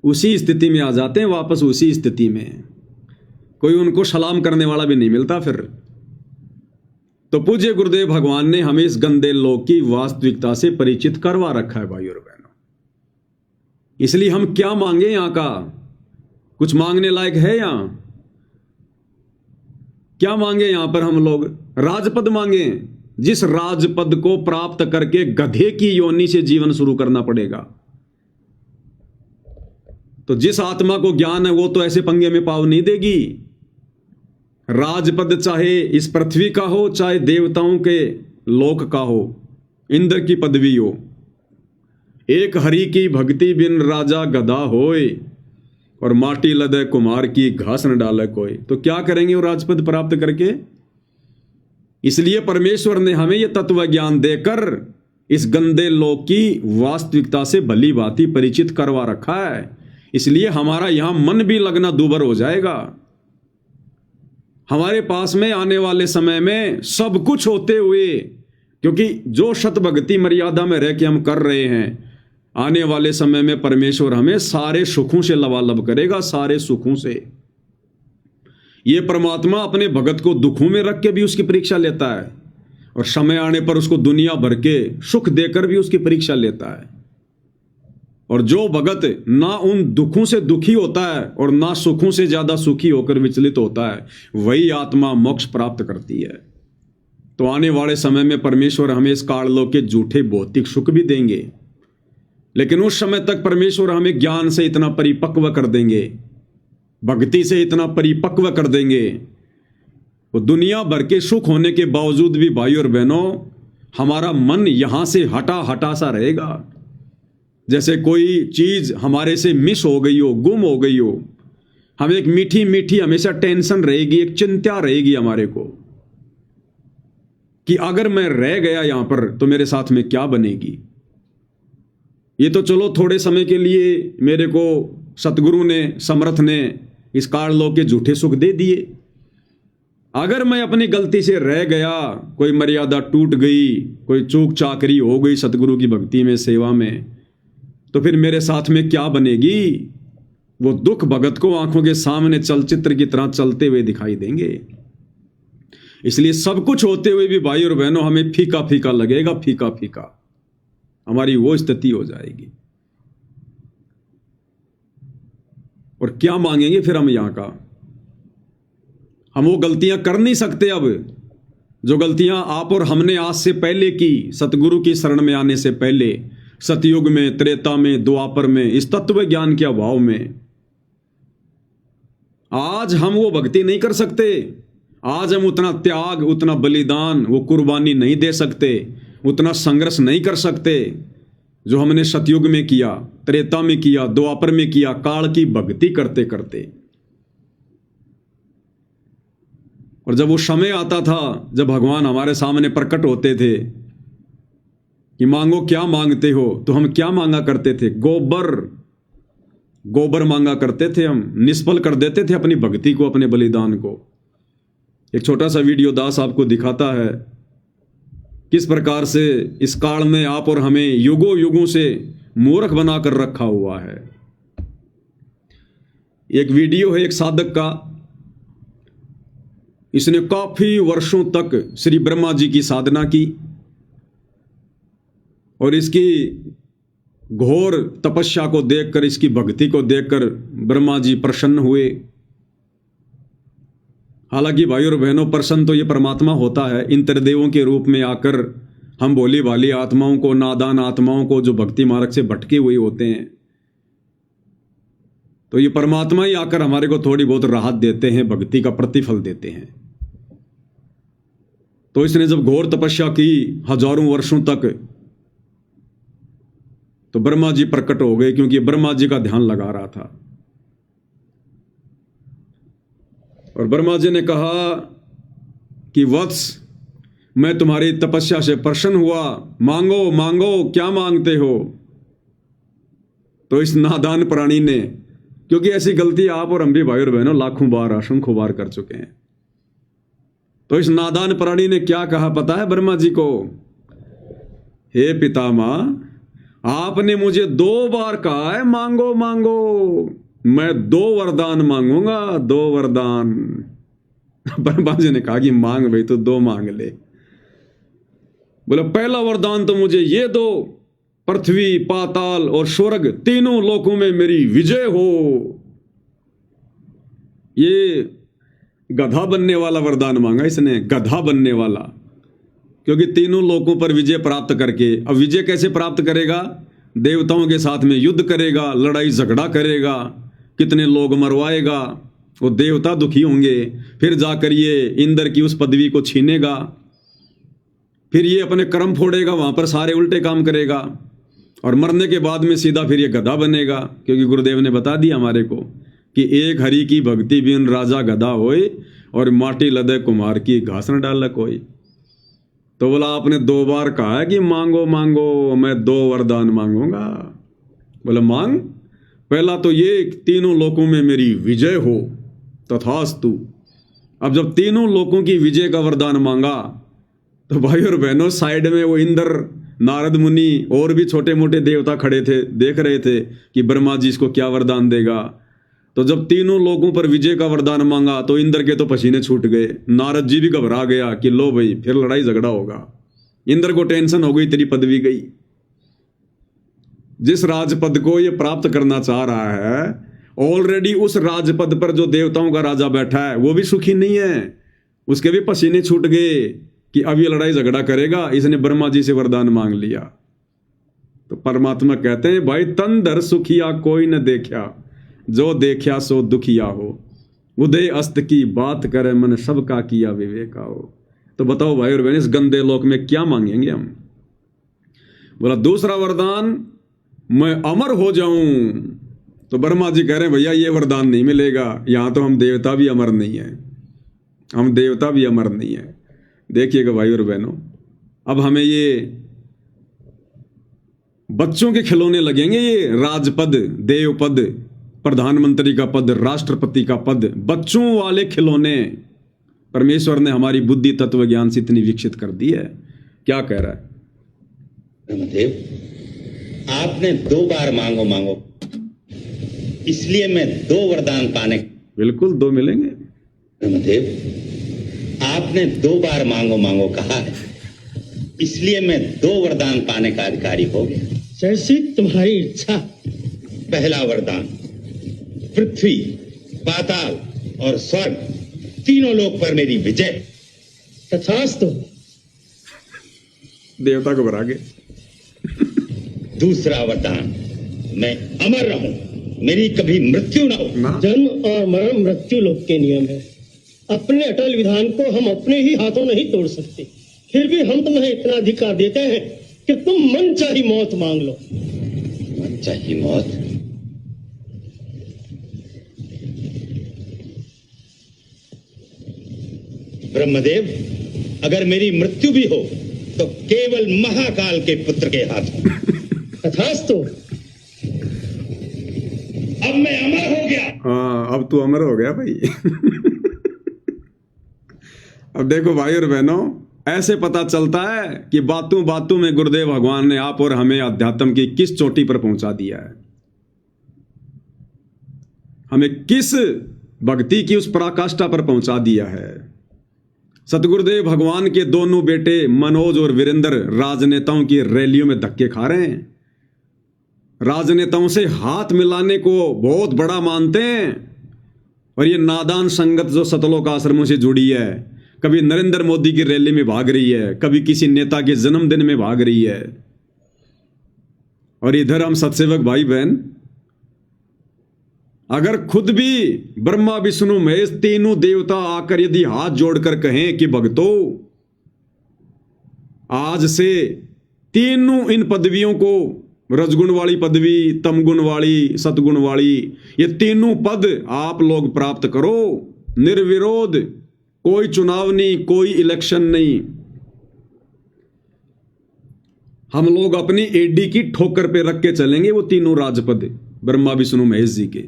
उसी स्थिति में आ जाते हैं, वापस उसी स्थिति में, कोई उनको सलाम करने वाला भी नहीं मिलता फिर। तो पूज्य गुरुदेव भगवान ने हमें इस गंदे लोक की वास्तविकता से परिचित करवा रखा है भाइयों और बहनों। इसलिए हम क्या मांगे यहां का, कुछ मांगने लायक है यहां? क्या मांगे यहां पर हम लोग? राजपद मांगे। जिस राजपद को प्राप्त करके गधे की योनि से जीवन शुरू करना पड़ेगा। तो जिस आत्मा को ज्ञान है वो तो ऐसे पंगे में पाव नहीं देगी। राजपद चाहे इस पृथ्वी का हो, चाहे देवताओं के लोक का हो, इंद्र की पदवी हो। एक हरि की भक्ति बिन राजा गधा होए, और माटी लदे कुमार की घास न डाले कोई। तो क्या करेंगे वो राजपद प्राप्त करके? इसलिए परमेश्वर ने हमें यह तत्व ज्ञान देकर इस गंदे लोक की वास्तविकता से भली भांति परिचित करवा रखा है। इसलिए हमारा यहां मन भी लगना दूभर हो जाएगा। हमारे पास में आने वाले समय में सब कुछ होते हुए, क्योंकि जो शत भक्ति मर्यादा में रह के हम कर रहे हैं, आने वाले समय में परमेश्वर हमें सारे सुखों से लबालब करेगा, सारे सुखों से। ये परमात्मा अपने भगत को दुखों में रख के भी उसकी परीक्षा लेता है, और समय आने पर उसको दुनिया भर के सुख देकर भी उसकी परीक्षा लेता है। और जो भगत ना उन दुखों से दुखी होता है और ना सुखों से ज्यादा सुखी होकर विचलित होता है, वही आत्मा मोक्ष प्राप्त करती है। तो आने वाले समय में परमेश्वर हमें इस काललोक के झूठे भौतिक सुख भी देंगे, लेकिन उस समय तक परमेश्वर हमें ज्ञान से इतना परिपक्व कर देंगे, भक्ति से इतना परिपक्व कर देंगे, वो दुनिया भर के सुख होने के बावजूद भी भाई और बहनों हमारा मन यहां से हटा हटा सा रहेगा। जैसे कोई चीज हमारे से मिस हो गई हो, गुम हो गई हो। हमें एक मीठी मीठी हमेशा टेंशन रहेगी, एक चिंता रहेगी हमारे को कि अगर मैं रह गया यहां पर तो मेरे साथ में क्या बनेगी। ये तो चलो थोड़े समय के लिए मेरे को सतगुरु ने, समर्थ ने इस काललोक के झूठे सुख दे दिए। अगर मैं अपनी गलती से रह गया, कोई मर्यादा टूट गई, कोई चूक चाकरी हो गई सतगुरु की भक्ति में, सेवा में, तो फिर मेरे साथ में क्या बनेगी? वो दुख भगत को आंखों के सामने चलचित्र की तरह चलते हुए दिखाई देंगे। इसलिए सब कुछ होते हुए भी भाई और बहनों हमें फीका फीका लगेगा, फीका फीका हमारी वो स्थिति हो जाएगी। और क्या मांगेंगे फिर हम यहां का? हम वो गलतियां कर नहीं सकते अब, जो गलतियां आप और हमने आज से पहले की, सतगुरु की शरण में आने से पहले, सतयुग में, त्रेता में, द्वापर में, इस तत्व ज्ञान के अभाव में। आज हम वो भक्ति नहीं कर सकते। आज हम उतना त्याग, उतना बलिदान, वो कुर्बानी नहीं दे सकते, उतना संघर्ष नहीं कर सकते जो हमने सतयुग में किया, त्रेता में किया, द्वापर में किया, काल की भक्ति करते करते। और जब वो समय आता था, जब भगवान हमारे सामने प्रकट होते थे कि मांगो क्या मांगते हो, तो हम क्या मांगा करते थे? गोबर, गोबर मांगा करते थे। हम निष्फल कर देते थे अपनी भक्ति को, अपने बलिदान को। एक छोटा सा वीडियो दास आपको दिखाता है किस प्रकार से इस काल में आप और हमें युगों युगों से मूर्ख बनाकर रखा हुआ है। एक वीडियो है एक साधक का, इसने काफी वर्षों तक श्री ब्रह्मा जी की साधना की और इसकी घोर तपस्या को देखकर, इसकी भक्ति को देखकर ब्रह्मा जी प्रसन्न हुए। हालांकि भाई और बहनों, प्रसन्न तो ये परमात्मा होता है, इंद्रदेवों के रूप में आकर हम भोली भाली आत्माओं को, नादान आत्माओं को जो भक्ति मार्ग से भटके हुए होते हैं, तो ये परमात्मा ही आकर हमारे को थोड़ी बहुत राहत देते हैं, भक्ति का प्रतिफल देते हैं। तो इसने जब घोर तपस्या की हजारों वर्षों तक, तो ब्रह्मा जी प्रकट हो गए, क्योंकि ब्रह्मा जी का ध्यान लगा रहा था। और ब्रह्मा जी ने कहा कि वत्स, मैं तुम्हारी तपस्या से प्रसन्न हुआ, मांगो मांगो, क्या मांगते हो? तो इस नादान प्राणी ने, क्योंकि ऐसी गलती आप और हम भी भाई और बहनों लाखों बार, असंख्यों बार कर चुके हैं, तो इस नादान प्राणी ने क्या कहा पता है ब्रह्मा जी को? हे पितामह, आपने मुझे 2 बार कहा है मांगो मांगो, मैं 2 वरदान मांगूंगा, 2 वरदान। ब्रह्मा जी ने कहा कि मांग भाई, तो 2 मांग ले। बोले पहला वरदान तो मुझे ये दो, पृथ्वी, पाताल और स्वर्ग तीनों लोकों में मेरी विजय हो। ये गधा बनने वाला वरदान मांगा इसने, गधा बनने वाला, क्योंकि तीनों लोकों पर विजय प्राप्त करके। अब विजय कैसे प्राप्त करेगा? देवताओं के साथ में युद्ध करेगा, लड़ाई झगड़ा करेगा, कितने लोग मरवाएगा, वो देवता दुखी होंगे, फिर जाकर ये इंद्र की उस पदवी को छीनेगा, फिर ये अपने कर्म फोड़ेगा, वहां पर सारे उल्टे काम करेगा, और मरने के बाद में सीधा फिर ये गधा बनेगा। क्योंकि गुरुदेव ने बता दिया हमारे को कि एक हरि की भक्ति बिन राजा गधा होए, और माटी लदे कुम्हार की घास न डाल कोई। तो बोला आपने 2 बार कहा है कि मांगो मांगो, मैं 2 वरदान मांगूंगा। बोला मांग, पहला तो ये तीनों लोकों में मेरी विजय हो, तथास्तु। अब जब तीनों लोकों की विजय का वरदान मांगा, तो भाई और बहनों साइड में वो इंद्र, नारद मुनि और भी छोटे मोटे देवता खड़े थे, देख रहे थे कि ब्रह्मा जी इसको क्या वरदान देगा। तो जब तीनों लोगों पर विजय का वरदान मांगा तो इंद्र के तो पसीने छूट गए, नारद जी भी घबरा गया कि लो भाई फिर लड़ाई झगड़ा होगा। इंद्र को टेंशन हो गई, तेरी पदवी गई। जिस राजपद को ये प्राप्त करना चाह रहा है, ऑलरेडी उस राजपद पर जो देवताओं का राजा बैठा है वो भी सुखी नहीं है, उसके भी पसीने छूट गए कि अब ये लड़ाई झगड़ा करेगा। इसने ब्रह्मा जी से वरदान मांग लिया। तो परमात्मा कहते हैं भाई तन धर सुखिया कोई न देखा, जो देखा सो दुखिया हो, उदय अस्त की बात करे मन सबका किया विवेका हो। तो बताओ भाई और बहन, इस गंदे लोक में क्या मांगेंगे हम? बोला दूसरा वरदान, मैं अमर हो जाऊं। तो ब्रह्मा जी कह रहे हैं भैया ये वरदान नहीं मिलेगा, यहां तो हम देवता भी अमर नहीं है, हम देवता भी अमर नहीं है। देखिएगा भाई और बहनों, अब हमें ये बच्चों के खिलौने लगेंगे, ये राजपद, देवपद, प्रधानमंत्री का पद, राष्ट्रपति का पद, बच्चों वाले खिलौने। परमेश्वर ने हमारी बुद्धि तत्व ज्ञान से इतनी विकसित कर दी है। क्या कह रहा है ब्रह्मदेव? आपने 2 बार मांगो मांगो, इसलिए मैं 2 वरदान पाने। बिल्कुल 2 मिलेंगे ब्रह्मदेव, आपने 2 बार मांगो मांगो कहा है, इसलिए मैं 2 वरदान पाने का अधिकारी हो गया। जैसी तुम्हारी इच्छा। पहला वरदान, पृथ्वी, पाताल और स्वर्ग तीनों लोक पर मेरी विजय। तथास्तु। देवता को भरा के। दूसरा वरदान, मैं अमर रहूं, मेरी कभी मृत्यु ना हो। जन्म और मरण मृत्यु लोक के नियम है, अपने अटल विधान को हम अपने ही हाथों नहीं तोड़ सकते, फिर भी हम तुम्हें इतना अधिकार देते हैं कि तुम मन चाही मौत मांग लो। मन चाही मौत? ब्रह्मदेव, अगर मेरी मृत्यु भी हो तो केवल महाकाल के पुत्र के हाथ। तथास्तु। अब मैं अमर हो गया। हाँ, अब तू अमर हो गया भाई। अब देखो भाई और बहनों, ऐसे पता चलता है कि बातों बातों में गुरुदेव भगवान ने आप और हमें अध्यात्म की किस चोटी पर पहुंचा दिया है, हमें किस भक्ति की उस पराकाष्ठा पर पहुंचा दिया है। सतगुरुदेव भगवान के दोनों बेटे मनोज और वीरेंद्र राजनेताओं की रैलियों में धक्के खा रहे हैं, राजनेताओं से हाथ मिलाने को बहुत बड़ा मानते हैं। और ये नादान संगत जो सतलोक आश्रमों से जुड़ी है, कभी नरेंद्र मोदी की रैली में भाग रही है, कभी किसी नेता के जन्मदिन में भाग रही है। और इधर हम सत्सेवक भाई बहन, अगर खुद भी ब्रह्मा विष्णु महेश तीनों देवता आकर यदि हाथ जोड़कर कहें कि भक्तों आज से तीनों इन पदवियों को, रजगुण वाली पदवी, तमगुण वाली, सतगुण वाली, ये तीनों पद आप लोग प्राप्त करो निर्विरोध, कोई चुनाव नहीं, कोई इलेक्शन नहीं। हम लोग अपनी एडी की ठोकर पे रख के चलेंगे वो तीनों राजपद ब्रह्मा विष्णु महेश जी के,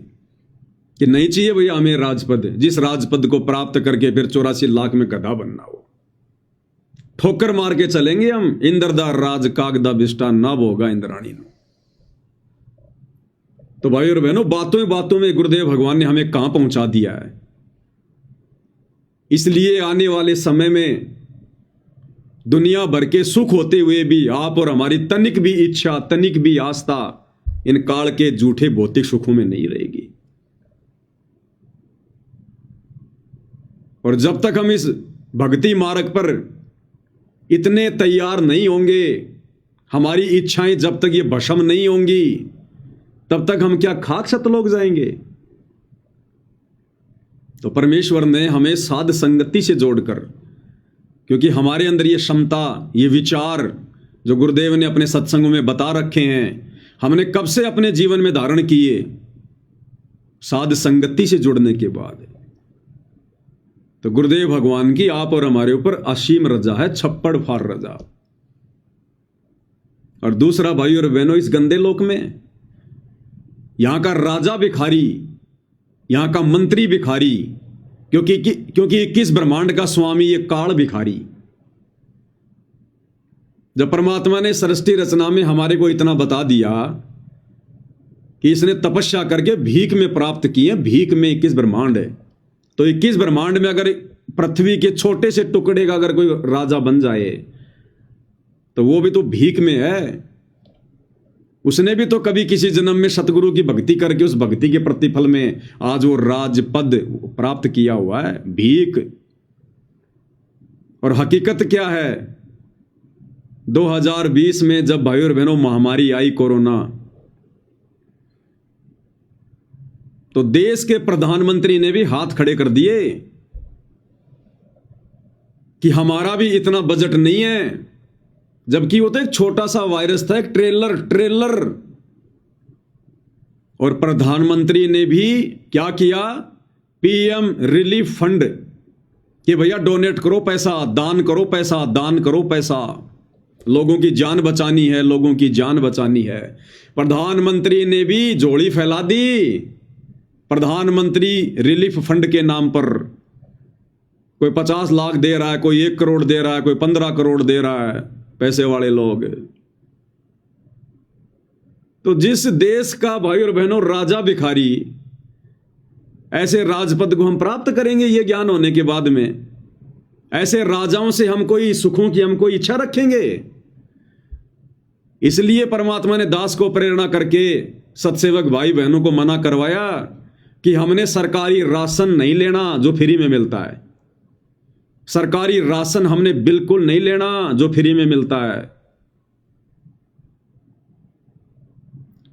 कि नहीं चाहिए भैया हमें राजपद, जिस राजपद को प्राप्त करके फिर 84 लाख में गधा बनना हो। ठोकर मार के चलेंगे हम, इंद्रदा राज कागदा बिष्टा ना भोगा इंद्राणी नो। तो भाई और बहनों, बातों बातों में गुरुदेव भगवान ने हमें कहां पहुंचा दिया है। इसलिए आने वाले समय में दुनिया भर के सुख होते हुए भी आप और हमारी तनिक भी इच्छा, तनिक भी आस्था इन काल के झूठे भौतिक सुखों में नहीं रहेगी। और जब तक हम इस भक्ति मार्ग पर इतने तैयार नहीं होंगे, हमारी इच्छाएं जब तक ये भस्म नहीं होंगी, तब तक हम क्या खाक सतलोक जाएंगे। तो परमेश्वर ने हमें साध संगति से जोड़कर, क्योंकि हमारे अंदर ये क्षमता, ये विचार जो गुरुदेव ने अपने सत्संगों में बता रखे हैं, हमने कब से अपने जीवन में धारण किए, साध संगति से जुड़ने के बाद। तो गुरुदेव भगवान की आप और हमारे ऊपर असीम रजा है, छप्पड़ फाड़ रजा। और दूसरा भाई और बहनों, इस गंदे लोक में यहां का राजा भिखारी, यहां का मंत्री भिखारी, क्योंकि 21 ब्रह्मांड का स्वामी ये काल भिखारी। जब परमात्मा ने सृष्टि रचना में हमारे को इतना बता दिया कि इसने तपस्या करके भीख में प्राप्त किए, भीख में 21 ब्रह्मांड है, तो 21 ब्रह्मांड में अगर पृथ्वी के छोटे से टुकड़े का अगर कोई राजा बन जाए तो वो भी तो भीख में है। उसने भी तो कभी किसी जन्म में सतगुरु की भक्ति करके उस भक्ति के प्रतिफल में आज वो राज पद प्राप्त किया हुआ है, भीख। और हकीकत क्या है, 2020 में जब भाई और बहनों महामारी आई कोरोना, तो देश के प्रधानमंत्री ने भी हाथ खड़े कर दिए कि हमारा भी इतना बजट नहीं है, जबकि वो तो एक छोटा सा वायरस था, एक ट्रेलर। और प्रधानमंत्री ने भी क्या किया, पीएम रिलीफ फंड कि भैया डोनेट करो पैसा, दान करो पैसा, दान करो पैसा, लोगों की जान बचानी है, लोगों की जान बचानी है। प्रधानमंत्री ने भी झोली फैला दी, प्रधानमंत्री रिलीफ फंड के नाम पर। कोई 50 लाख दे रहा है, कोई 1 करोड़ दे रहा है, कोई 15 करोड़ दे रहा है, पैसे वाले लोग। तो जिस देश का भाई और बहनों राजा भिखारी, ऐसे राजपद को हम प्राप्त करेंगे ये ज्ञान होने के बाद में? ऐसे राजाओं से हम कोई सुखों की हम कोई इच्छा रखेंगे? इसलिए परमात्मा ने दास को प्रेरणा करके सत्सेवक भाई बहनों को मना करवाया कि हमने सरकारी राशन नहीं लेना जो फ्री में मिलता है। सरकारी राशन हमने बिल्कुल नहीं लेना जो फ्री में मिलता है।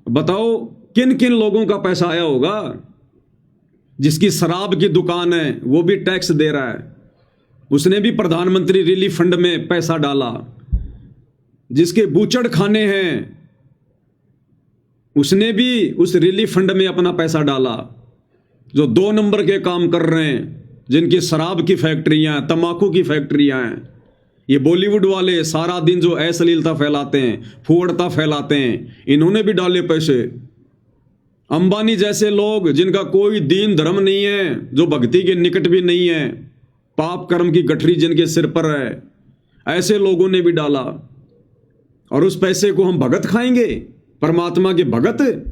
बताओ किन किन लोगों का पैसा आया होगा? जिसकी शराब की दुकान है वो भी टैक्स दे रहा है, उसने भी प्रधानमंत्री रिलीफ फंड में पैसा डाला। जिसके बूचड़ खाने हैं उसने भी उस रिलीफ फंड में अपना पैसा डाला। जो 2 नंबर के काम कर रहे हैं, जिनकी शराब की फैक्ट्रियां, तंबाकू की फैक्ट्रियां हैं, ये बॉलीवुड वाले सारा दिन जो अश्लीलता फैलाते हैं, फुहड़ता फैलाते हैं, इन्होंने भी डाले पैसे। अंबानी जैसे लोग जिनका कोई दीन धर्म नहीं है, जो भक्ति के निकट भी नहीं है, पाप कर्म की गठरी जिनके सिर पर है, ऐसे लोगों ने भी डाला। और उस पैसे को हम भगत खाएंगे, परमात्मा के भगत,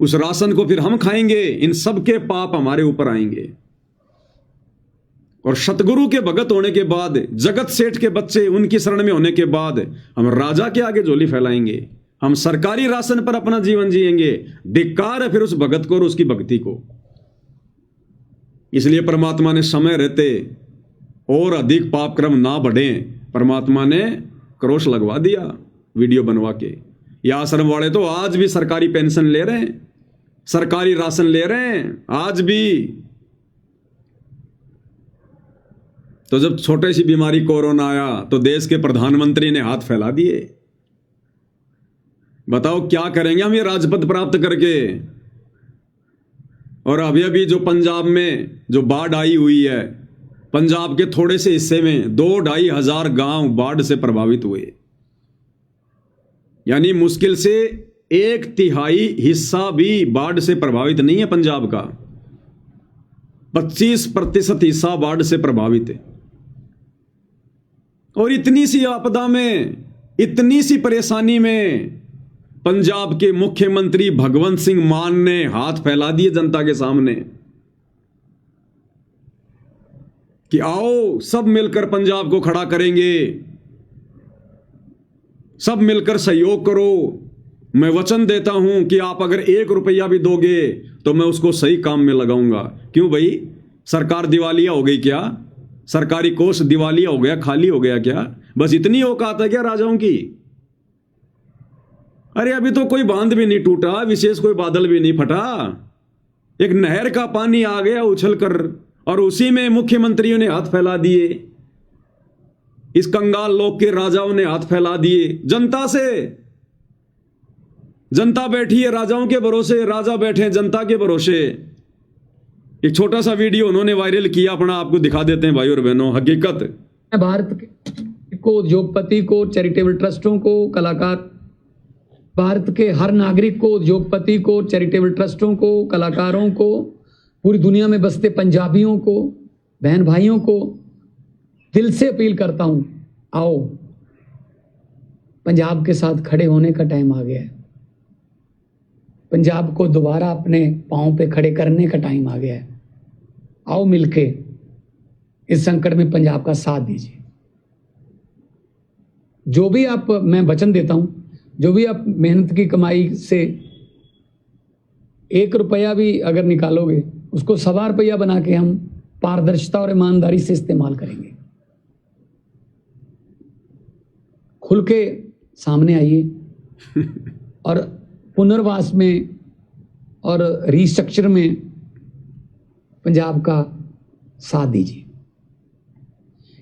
उस राशन को फिर हम खाएंगे। इन सब के पाप हमारे ऊपर आएंगे। और सतगुरु के भगत होने के बाद, जगत सेठ के बच्चे उनकी शरण में होने के बाद हम राजा के आगे झोली फैलाएंगे, हम सरकारी राशन पर अपना जीवन जिएंगे। धिक्कार है फिर उस भगत को और उसकी भक्ति को। इसलिए परमात्मा ने समय रहते और अधिक पाप कर्म ना बढ़े, परमात्मा ने क्रॉस लगवा दिया वीडियो बनवा के। ये आश्रम वाले तो आज भी सरकारी पेंशन ले रहे हैं, सरकारी राशन ले रहे हैं आज भी। तो जब छोटी सी बीमारी कोरोना आया तो देश के प्रधानमंत्री ने हाथ फैला दिए। बताओ क्या करेंगे हम ये राजपद प्राप्त करके? और अभी जो पंजाब में जो बाढ़ आई हुई है, पंजाब के थोड़े से हिस्से में 2-2.5 हजार गांव बाढ़ से प्रभावित हुए। यानी मुश्किल से 1/3 हिस्सा भी बाढ़ से प्रभावित नहीं है पंजाब का, 25% हिस्सा बाढ़ से प्रभावित है। और इतनी सी आपदा में, इतनी सी परेशानी में पंजाब के मुख्यमंत्री भगवंत सिंह मान ने हाथ फैला दिए जनता के सामने कि आओ सब मिलकर पंजाब को खड़ा करेंगे, सब मिलकर सहयोग करो। मैं वचन देता हूं कि आप अगर 1 रुपया भी दोगे तो मैं उसको सही काम में लगाऊंगा। क्यों भाई? सरकार दिवालिया हो गई क्या? सरकारी कोष दिवालिया हो गया, खाली हो गया क्या? बस इतनी औकात है क्या राजाओं की? अरे अभी तो कोई बांध भी नहीं टूटा, विशेष कोई बादल भी नहीं फटा, एक नहर का पानी आ गया उछल कर और उसी में मुख्यमंत्रियों ने हाथ फैला दिए, इस कंगाल लोक के राजाओं ने हाथ फैला दिए जनता से। जनता बैठी है राजाओं के भरोसे, राजा बैठे हैं जनता के भरोसे। एक छोटा सा वीडियो उन्होंने वायरल किया अपना, आपको दिखा देते हैं भाई और बहनों। हकीकत भारत को, उद्योगपति को, चैरिटेबल ट्रस्टों को, कलाकार, भारत के हर नागरिक को, उद्योगपति को, चैरिटेबल ट्रस्टों को, कलाकारों को, पूरी दुनिया में बसते पंजाबियों को, बहन भाइयों को दिल से अपील करता हूं, आओ पंजाब के साथ खड़े होने का टाइम आ गया है। पंजाब को दोबारा अपने पांव पे खड़े करने का टाइम आ गया है। आओ मिलके इस संकट में पंजाब का साथ दीजिए। जो भी आप, मैं वचन देता हूं, जो भी आप मेहनत की कमाई से 1 रुपया भी अगर निकालोगे, उसको 1.25 रुपया बना के हम पारदर्शिता और ईमानदारी से इस्तेमाल करेंगे। खुल के सामने आइए और पुनर्वास में और रिस्ट्रक्चर में पंजाब का साथ दीजिए।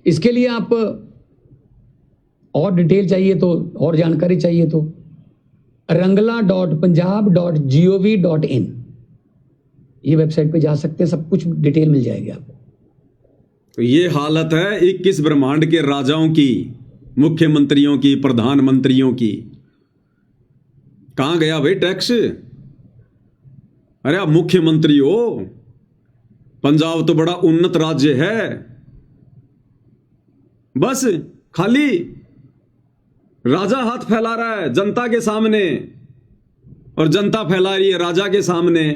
इसके लिए आप और डिटेल चाहिए तो, और जानकारी चाहिए तो rangla.punjab.gov.in ये वेबसाइट पे जा सकते हैं, सब कुछ डिटेल मिल जाएगी आपको। तो ये हालत है 21 ब्रह्मांड के राजाओं की, मुख्यमंत्रियों की, प्रधानमंत्रियों की। कहां गया भाई टैक्स? अरे आप मुख्यमंत्री हो, पंजाब तो बड़ा उन्नत राज्य है, बस खाली राजा हाथ फैला रहा है जनता के सामने और जनता फैला रही है राजा के सामने।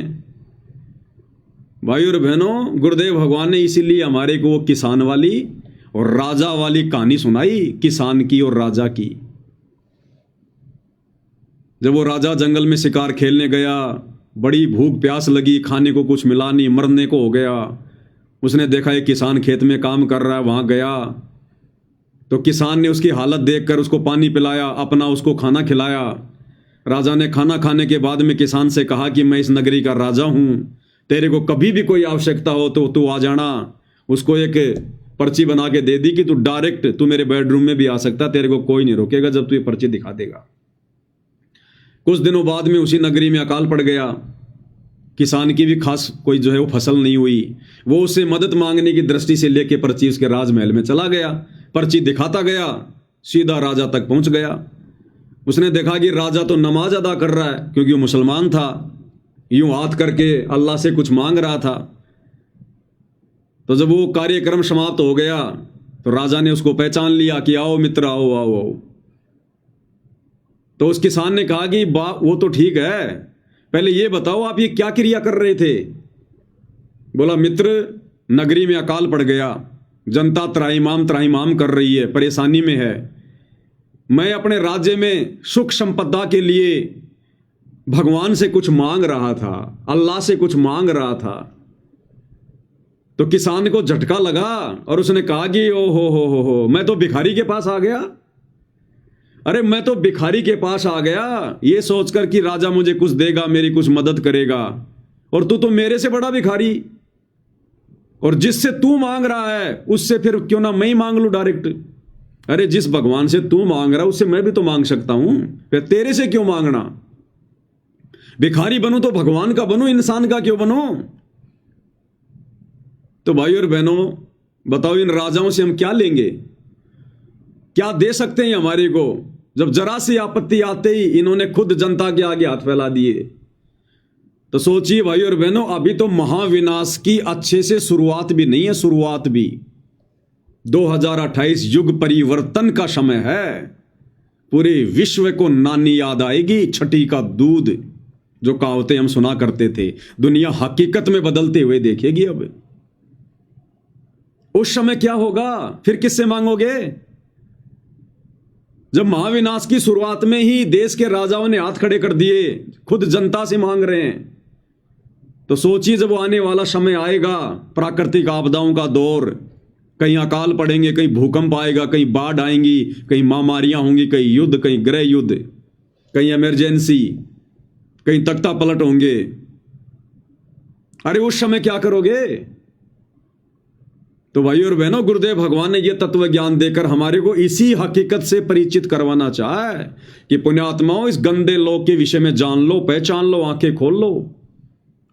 भाई और बहनों, गुरुदेव भगवान ने इसीलिए हमारे को वो किसान वाली और राजा वाली कहानी सुनाई, किसान की और राजा की। जब वो राजा जंगल में शिकार खेलने गया, बड़ी भूख प्यास लगी, खाने को कुछ मिला नहीं, मरने को हो गया। उसने देखा एक किसान खेत में काम कर रहा है, वहां गया तो किसान ने उसकी हालत देखकर उसको पानी पिलाया, अपना उसको खाना खिलाया। राजा ने खाना खाने के बाद में किसान से कहा कि मैं इस नगरी का राजा हूं, तेरे को कभी भी कोई आवश्यकता हो तो तू आ जाना। उसको एक पर्ची बना के दे दी कि तू डायरेक्ट तू मेरे बेडरूम में भी आ सकता, तेरे को कोई नहीं रोकेगा जब तू ये पर्ची दिखा देगा। कुछ दिनों बाद में उसी नगरी में अकाल पड़ गया। किसान की भी खास कोई जो है वो फसल नहीं हुई। वो उससे मदद मांगने की दृष्टि से लेके पर्ची उसके राजमहल में चला गया, पर्ची दिखाता गया, सीधा राजा तक पहुंच गया। उसने देखा कि राजा तो नमाज अदा कर रहा है, क्योंकि वो मुसलमान था, यूं हाथ करके अल्लाह से कुछ मांग रहा था। तो जब वो कार्यक्रम समाप्त हो गया तो राजा ने उसको पहचान लिया कि आओ मित्र, आओ आओ आओ। तो उस किसान ने कहा कि वो तो ठीक है, पहले ये बताओ आप ये क्या क्रिया कर रहे थे? बोला मित्र, नगरी में अकाल पड़ गया, जनता त्राहिमाम कर रही है, परेशानी में है। मैं अपने राज्य में सुख संपदा के लिए भगवान से कुछ मांग रहा था, अल्लाह से कुछ मांग रहा था। तो किसान को झटका लगा और उसने कहा कि ओ हो, मैं तो भिखारी के पास आ गया। अरे मैं तो भिखारी के पास आ गया ये सोचकर कि राजा मुझे कुछ देगा, मेरी कुछ मदद करेगा, और तू तो मेरे से बड़ा भिखारी। और जिससे तू मांग रहा है उससे फिर क्यों ना मैं ही मांग लूं डायरेक्ट। अरे जिस भगवान से तू मांग रहा है उससे मैं भी तो मांग सकता हूं, फिर तेरे से क्यों मांगना? भिखारी बनूं तो भगवान का बनूं, इंसान का क्यों बनूं? तो भाई और बहनों, बताओ इन राजाओं से हम क्या लेंगे? क्या दे सकते हैं हमारे को, जब जरा सी आपत्ति आते ही इन्होंने खुद जनता के आगे हाथ फैला दिए। तो सोचिए भाई और बहनों, अभी तो महाविनाश की अच्छे से शुरुआत भी नहीं है, शुरुआत भी। 2028 युग परिवर्तन का समय है। पूरे विश्व को नानी याद आएगी, छठी का दूध, जो कहावतें हम सुना करते थे, दुनिया हकीकत में बदलते हुए देखेगी। अब उस समय क्या होगा? फिर किससे मांगोगे? जब महाविनाश की शुरुआत में ही देश के राजाओं ने हाथ खड़े कर दिए, खुद जनता से मांग रहे हैं। तो सोचिए जब वो आने वाला समय आएगा, प्राकृतिक आपदाओं का दौर, कहीं अकाल पड़ेंगे, कहीं भूकंप आएगा, कहीं बाढ़ आएंगी, कहीं महामारियां होंगी, कहीं युद्ध, कहीं गृह युद्ध, कहीं इमरजेंसी, कहीं तख्ता पलट होंगे। अरे उस समय क्या करोगे? तो भाई और बहनों, गुरुदेव भगवान ने यह तत्व ज्ञान देकर हमारे को इसी हकीकत से परिचित करवाना चाहा है कि पुण्यात्माओं, इस गंदे लोक के विषय में जान लो, पहचान लो, आंखें खोल लो।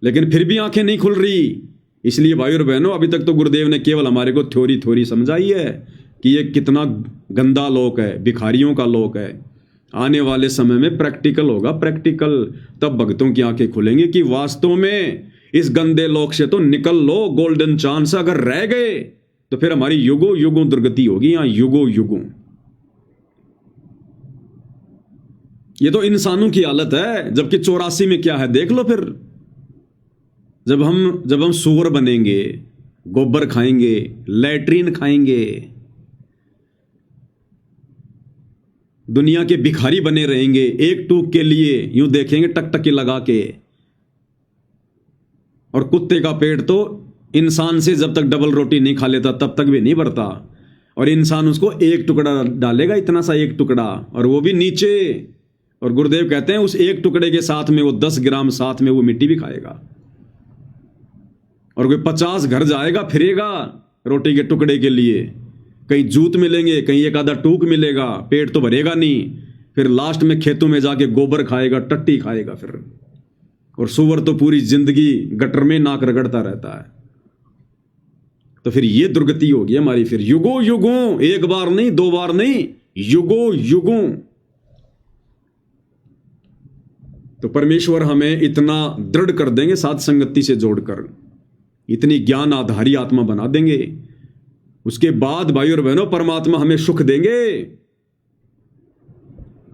लेकिन फिर भी आंखें नहीं खुल रही। इसलिए भाई और बहनों, अभी तक तो गुरुदेव ने केवल हमारे को थ्योरी समझाई है कि ये कितना गंदा लोक है, भिखारियों का लोक है। आने वाले समय में प्रैक्टिकल होगा, प्रैक्टिकल, तब भक्तों की आंखें खुलेंगी कि वास्तव में इस गंदे लोक से तो निकल लो। गोल्डन चांस अगर रह गए तो फिर हमारी युगों युगों दुर्गति होगी, यहां युगों युगों। ये तो इंसानों की हालत है, जबकि 84 में क्या है देख लो। फिर जब हम सूअर बनेंगे, गोबर खाएंगे, लैट्रीन खाएंगे, दुनिया के भिखारी बने रहेंगे, एक टूक के लिए यूं देखेंगे टकटकी लगा के। और कुत्ते का पेट तो इंसान से जब तक डबल रोटी नहीं खा लेता तब तक भी नहीं भरता, और इंसान उसको एक टुकड़ा डालेगा, इतना सा एक टुकड़ा, और वो भी नीचे। और गुरुदेव कहते हैं उस एक टुकड़े के साथ में वो 10 ग्राम साथ में वो मिट्टी भी खाएगा। और कोई 50 घर जाएगा फिरेगा रोटी के टुकड़े के लिए, कहीं जूत मिलेंगे, कहीं एक आधा टूक मिलेगा, पेट तो भरेगा नहीं। फिर लास्ट में खेतों में जाके गोबर खाएगा, टट्टी खाएगा फिर। और सुअर तो पूरी जिंदगी गटर में नाक रगड़ता रहता है। तो फिर ये दुर्गति होगी हमारी, फिर युगों युगों, एक बार नहीं, 2 बार नहीं, युगों युगों। तो परमेश्वर हमें इतना दृढ़ कर देंगे साथ संगति से जोड़कर, इतनी ज्ञान आधारी आत्मा बना देंगे। उसके बाद भाई और बहनों, परमात्मा हमें सुख देंगे,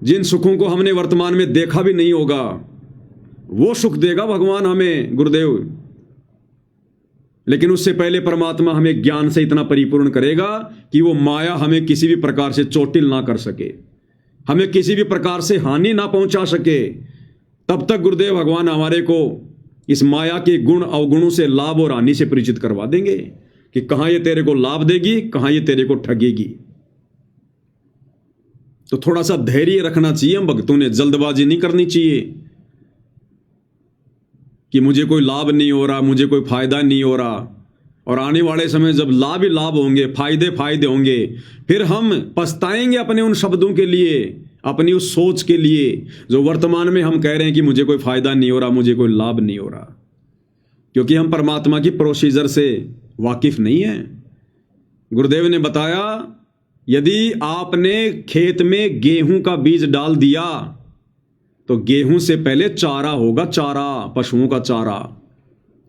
जिन सुखों को हमने वर्तमान में देखा भी नहीं होगा, वो सुख देगा भगवान हमें, गुरुदेव। लेकिन उससे पहले परमात्मा हमें ज्ञान से इतना परिपूर्ण करेगा कि वो माया हमें किसी भी प्रकार से चोटिल ना कर सके, हमें किसी भी प्रकार से हानि ना पहुंचा सके। तब तक गुरुदेव भगवान हमारे को इस माया के गुण अवगुणों से, लाभ और हानि से परिचित करवा देंगे कि कहां ये तेरे को लाभ देगी, कहां ये तेरे को ठगेगी। तो थोड़ा सा धैर्य रखना चाहिए हम भक्तों ने, जल्दबाजी नहीं करनी चाहिए कि मुझे कोई लाभ नहीं हो रहा, मुझे कोई फायदा नहीं हो रहा। और आने वाले समय जब लाभ ही लाभ होंगे, फायदे होंगे, फिर हम पछताएंगे अपने उन शब्दों के लिए, अपनी उस सोच के लिए जो वर्तमान में हम कह रहे हैं कि मुझे कोई फायदा नहीं हो रहा, मुझे कोई लाभ नहीं हो रहा, क्योंकि हम परमात्मा की प्रोसीजर से वाकिफ नहीं है। गुरुदेव ने बताया, यदि आपने खेत में गेहूं का बीज डाल दिया तो गेहूं से पहले चारा होगा, चारा, पशुओं का चारा,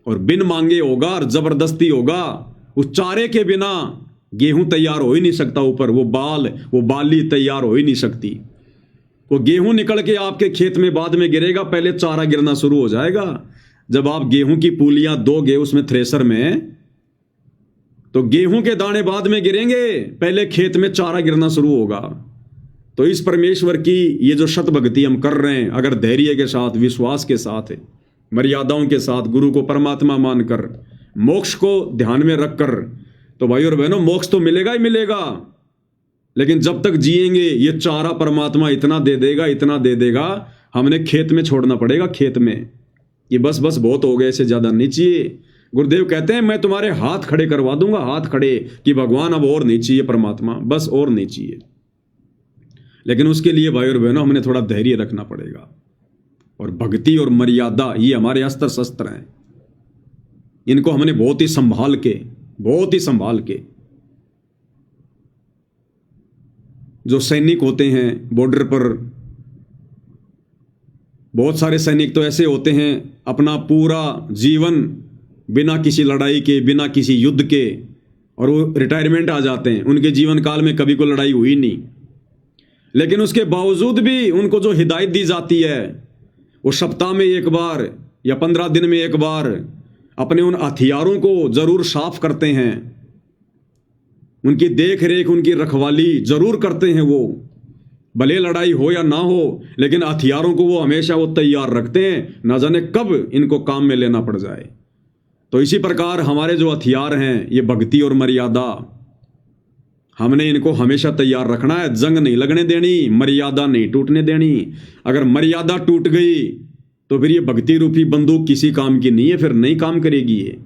और बिन मांगे होगा और जबरदस्ती होगा। उस चारे के बिना गेहूं तैयार हो ही नहीं सकता, ऊपर वो बाली तैयार हो ही नहीं सकती। वो गेहूं निकल के आपके खेत में बाद में गिरेगा, पहले चारा गिरना शुरू हो जाएगा। जब आप गेहूं की पूलियां दोगे उसमें थ्रेसर में, तो गेहूं के दाने बाद में गिरेंगे, पहले खेत में चारा गिरना शुरू होगा। तो इस परमेश्वर की ये जो शत भक्ति हम कर रहे हैं, अगर धैर्य के साथ, विश्वास के साथ, मर्यादाओं के साथ, गुरु को परमात्मा मानकर, मोक्ष को ध्यान में रखकर, तो भाई और बहनों, मोक्ष तो मिलेगा ही मिलेगा। लेकिन जब तक जिएंगे ये चारा परमात्मा इतना दे देगा, इतना दे देगा, हमने खेत में छोड़ना पड़ेगा, खेत में। ये बस बहुत हो गए, इससे ज्यादा नहीं चाहिए। गुरुदेव कहते हैं मैं तुम्हारे हाथ खड़े करवा दूंगा, हाथ खड़े, कि भगवान अब और नहीं चाहिए, परमात्मा बस और नहीं चाहिए। लेकिन उसके लिए भाई और बहनों हमें थोड़ा धैर्य रखना पड़ेगा। और भक्ति और मर्यादा ये हमारे अस्त्र शस्त्र हैं, इनको हमने बहुत ही संभाल के, जो सैनिक होते हैं बॉर्डर पर, बहुत सारे सैनिक तो ऐसे होते हैं अपना पूरा जीवन बिना किसी लड़ाई के, बिना किसी युद्ध के, और वो रिटायरमेंट आ जाते हैं, उनके जीवन काल में कभी कोई लड़ाई हुई नहीं। लेकिन उसके बावजूद भी उनको जो हिदायत दी जाती है, वो सप्ताह में एक बार या 15 दिन में एक बार अपने उन हथियारों को जरूर साफ करते हैं, उनकी देख रेख, उनकी रखवाली जरूर करते हैं वो। भले लड़ाई हो या ना हो, लेकिन हथियारों को वो हमेशा वो तैयार रखते हैं, ना जाने कब इनको काम में लेना पड़ जाए। तो इसी प्रकार हमारे जो हथियार हैं, ये भक्ति और मर्यादा, हमने इनको हमेशा तैयार रखना है। जंग नहीं लगने देनी, मर्यादा नहीं टूटने देनी। अगर मर्यादा टूट गई तो फिर ये भक्ति रूपी बंदूक किसी काम की नहीं है, फिर नहीं काम करेगी ये।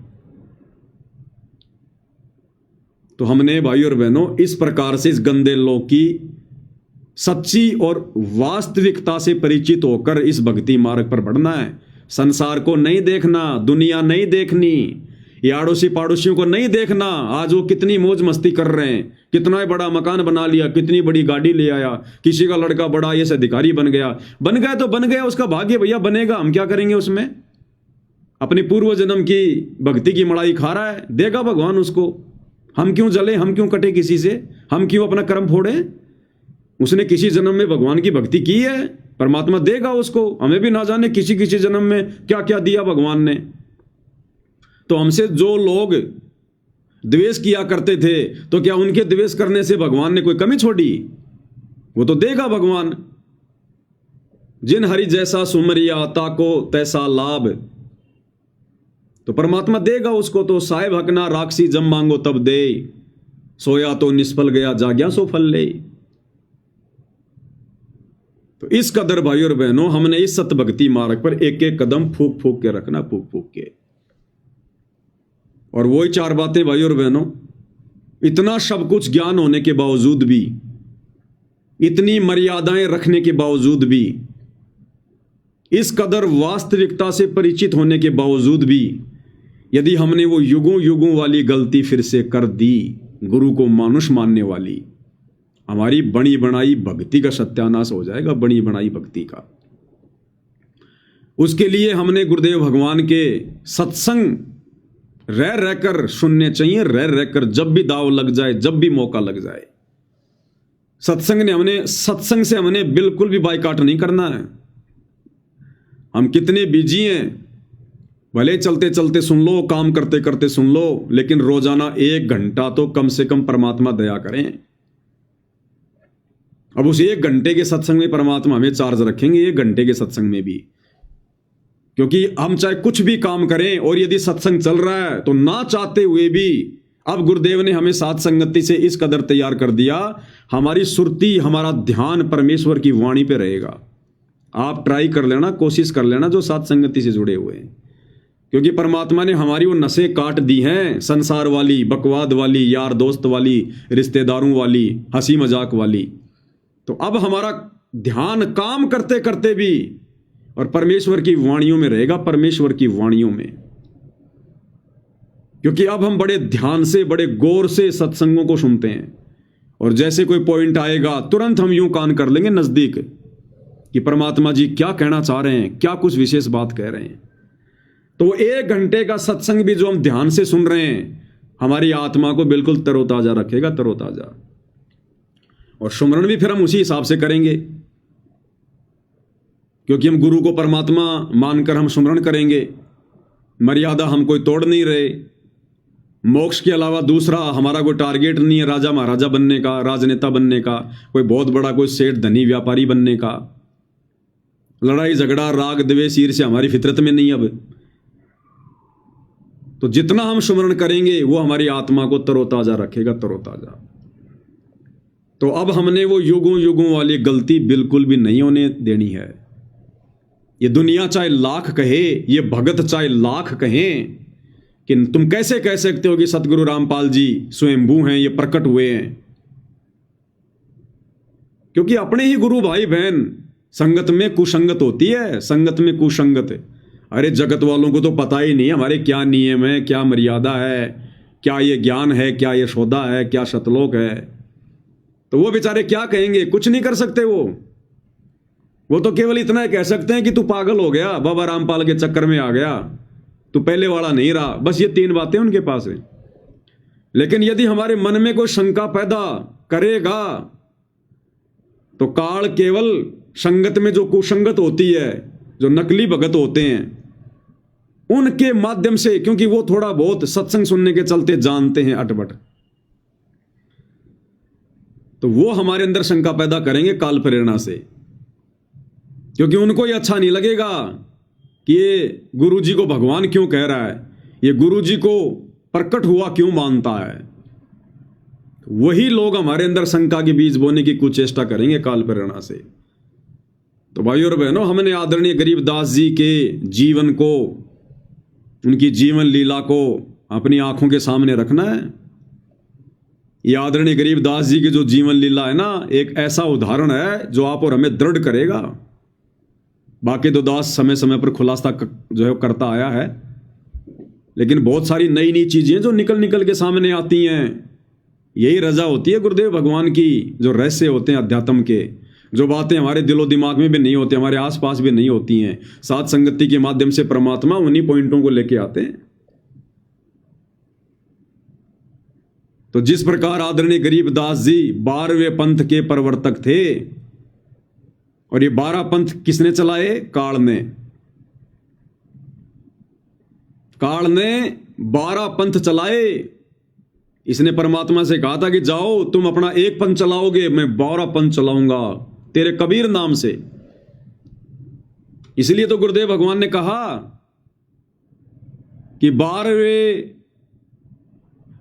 तो हमने भाई और बहनों इस प्रकार से इस गंदे लोक की सच्ची और वास्तविकता से परिचित होकर इस भक्ति मार्ग पर बढ़ना है। संसार को नहीं देखना, दुनिया नहीं देखनी, ये आड़ोसी पाड़ोसियों को नहीं देखना। आज वो कितनी मौज मस्ती कर रहे हैं, कितना बड़ा मकान बना लिया, कितनी बड़ी गाड़ी ले आया, किसी का लड़का बड़ा ये अधिकारी बन गया तो बन गया, उसका भाग्य भैया, बनेगा, हम क्या करेंगे उसमें। अपनी पूर्व जन्म की भक्ति की मड़ाई खा रहा है, देगा भगवान उसको। हम क्यों जले, हम क्यों कटे किसी से, हम क्यों अपना कर्म फोड़े। उसने किसी जन्म में भगवान की भक्ति की है, परमात्मा देगा उसको। हमें भी ना जाने किसी किसी जन्म में क्या क्या दिया भगवान ने। तो हमसे जो लोग द्वेष किया करते थे, तो क्या उनके द्वेष करने से भगवान ने कोई कमी छोड़ी? वो तो देगा भगवान। जिन हरि जैसा सुमरिया ताको तैसा लाभ, तो परमात्मा देगा उसको। तो साहेब हकना राक्षसी जब मांगो तब दे, सोया तो निष्फल गया जाग्या सो फल ले। तो इस कदर भाई और बहनों हमने इस सत्य भक्ति मार्ग पर एक एक कदम फूक फूक के रखना, फूक फूक के। और वही चार बातें भाई और बहनों, इतना सब कुछ ज्ञान होने के बावजूद भी, इतनी मर्यादाएं रखने के बावजूद भी, इस कदर वास्तविकता से परिचित होने के बावजूद भी, यदि हमने वो युगों युगों वाली गलती फिर से कर दी, गुरु को मानुष मानने वाली, हमारी बनी बनाई भक्ति का सत्यानाश हो जाएगा, बनी बनाई भक्ति का। उसके लिए हमने गुरुदेव भगवान के सत्संग रह रहकर सुनने चाहिए, रह रहकर, जब भी दाव लग जाए, जब भी मौका लग जाए। सत्संग से हमने बिल्कुल भी बायकॉट नहीं करना है। हम कितने बिजी हैं, भले चलते चलते सुन लो, काम करते करते सुन लो, लेकिन रोजाना 1 घंटा तो कम से कम परमात्मा दया करें। अब उस 1 घंटे के सत्संग में परमात्मा हमें चार्ज रखेंगे, 1 घंटे के सत्संग में भी। क्योंकि हम चाहे कुछ भी काम करें, और यदि सत्संग चल रहा है तो ना चाहते हुए भी अब गुरुदेव ने हमें साथ संगति से इस कदर तैयार कर दिया, हमारी सुरती, हमारा ध्यान परमेश्वर की वाणी पे रहेगा। आप ट्राई कर लेना, कोशिश कर लेना, जो साथ संगति से जुड़े हुए हैं। क्योंकि परमात्मा ने हमारी वो नसें काट दी हैं, संसार वाली, बकवाद वाली, यार दोस्त वाली, रिश्तेदारों वाली, हंसी मजाक वाली। तो अब हमारा ध्यान काम करते करते भी और परमेश्वर की वाणियों में रहेगा, परमेश्वर की वाणियों में। क्योंकि अब हम बड़े ध्यान से, बड़े गौर से सत्संगों को सुनते हैं, और जैसे कोई पॉइंट आएगा तुरंत हम यूं कान कर लेंगे नजदीक कि परमात्मा जी क्या कहना चाह रहे हैं, क्या कुछ विशेष बात कह रहे हैं। तो 1 घंटे का सत्संग भी जो हम ध्यान से सुन रहे हैं, हमारी आत्मा को बिल्कुल तरोताजा रखेगा, तरोताजा। और सुमरण भी फिर हम उसी हिसाब से करेंगे, क्योंकि हम गुरु को परमात्मा मानकर हम सुमरण करेंगे। मर्यादा हम कोई तोड़ नहीं रहे। मोक्ष के अलावा दूसरा हमारा कोई टारगेट नहीं है, राजा महाराजा बनने का, राजनेता बनने का, कोई बहुत बड़ा कोई सेठ धनी व्यापारी बनने का। लड़ाई झगड़ा राग द्वेष ईर्ष्या हमारी फितरत में नहीं। अब तो जितना हम सुमरण करेंगे वो हमारी आत्मा को तरोताजा रखेगा, तरोताजा। तो अब हमने वो युगों युगों वाली गलती बिल्कुल भी नहीं होने देनी है। ये दुनिया चाहे लाख कहे, ये भगत चाहे लाख कहें कि तुम कैसे कह सकते हो कि सतगुरु रामपाल जी स्वयंभू हैं, ये प्रकट हुए हैं। क्योंकि अपने ही गुरु भाई बहन, संगत में कुसंगत होती है, संगत में कुसंगत। अरे जगत वालों को तो पता ही नहीं हमारे क्या नियम है, क्या मर्यादा है, क्या ये ज्ञान है, क्या ये सौदा है, क्या सतलोक है। तो वो बेचारे क्या कहेंगे, कुछ नहीं कर सकते। वो तो केवल इतना कह सकते हैं कि तू पागल हो गया, बाबा रामपाल के चक्कर में आ गया, तू पहले वाला नहीं रहा। बस ये 3 बातें उनके पास है। लेकिन यदि हमारे मन में कोई शंका पैदा करेगा तो काल केवल संगत में जो कुसंगत होती है, जो नकली भगत होते हैं, उनके माध्यम से, क्योंकि वो थोड़ा बहुत सत्संग सुनने के चलते जानते हैं अटपट, तो वो हमारे अंदर शंका पैदा करेंगे काल प्रेरणा से, क्योंकि उनको ये अच्छा नहीं लगेगा कि ये गुरु जी को भगवान क्यों कह रहा है, ये गुरु जी को प्रकट हुआ क्यों मानता है। वही लोग हमारे अंदर शंका के बीज बोने की कुचेष्टा करेंगे काल प्रेरणा से। तो भाइयों और बहनों, हमने आदरणीय गरीबदास जी के जीवन को, उनकी जीवन लीला को अपनी आंखों के सामने रखना है। ये आदरणीय गरीबदास जी की जो जीवन लीला है ना, एक ऐसा उदाहरण है जो आप और हमें दृढ़ करेगा। बाकी तो दास समय समय पर खुलासा जो है करता आया है, लेकिन बहुत सारी नई नई चीजें जो निकल निकल के सामने आती हैं, यही रजा होती है गुरुदेव भगवान की। जो रहस्य होते हैं अध्यात्म के, जो बातें हमारे दिलो दिमाग में भी नहीं होती, हमारे आसपास भी नहीं होती हैं, साथ संगति के माध्यम से परमात्मा उन्हीं पॉइंटों को लेके आते हैं। तो जिस प्रकार आदरणीय गरीबदास जी 12वें पंथ के प्रवर्तक थे, और ये 12 पंथ किसने चलाए? काल ने। काल ने 12 पंथ चलाए। इसने परमात्मा से कहा था कि जाओ तुम अपना एक पंथ चलाओगे, मैं 12 पंथ चलाऊंगा तेरे कबीर नाम से। इसलिए तो गुरुदेव भगवान ने कहा कि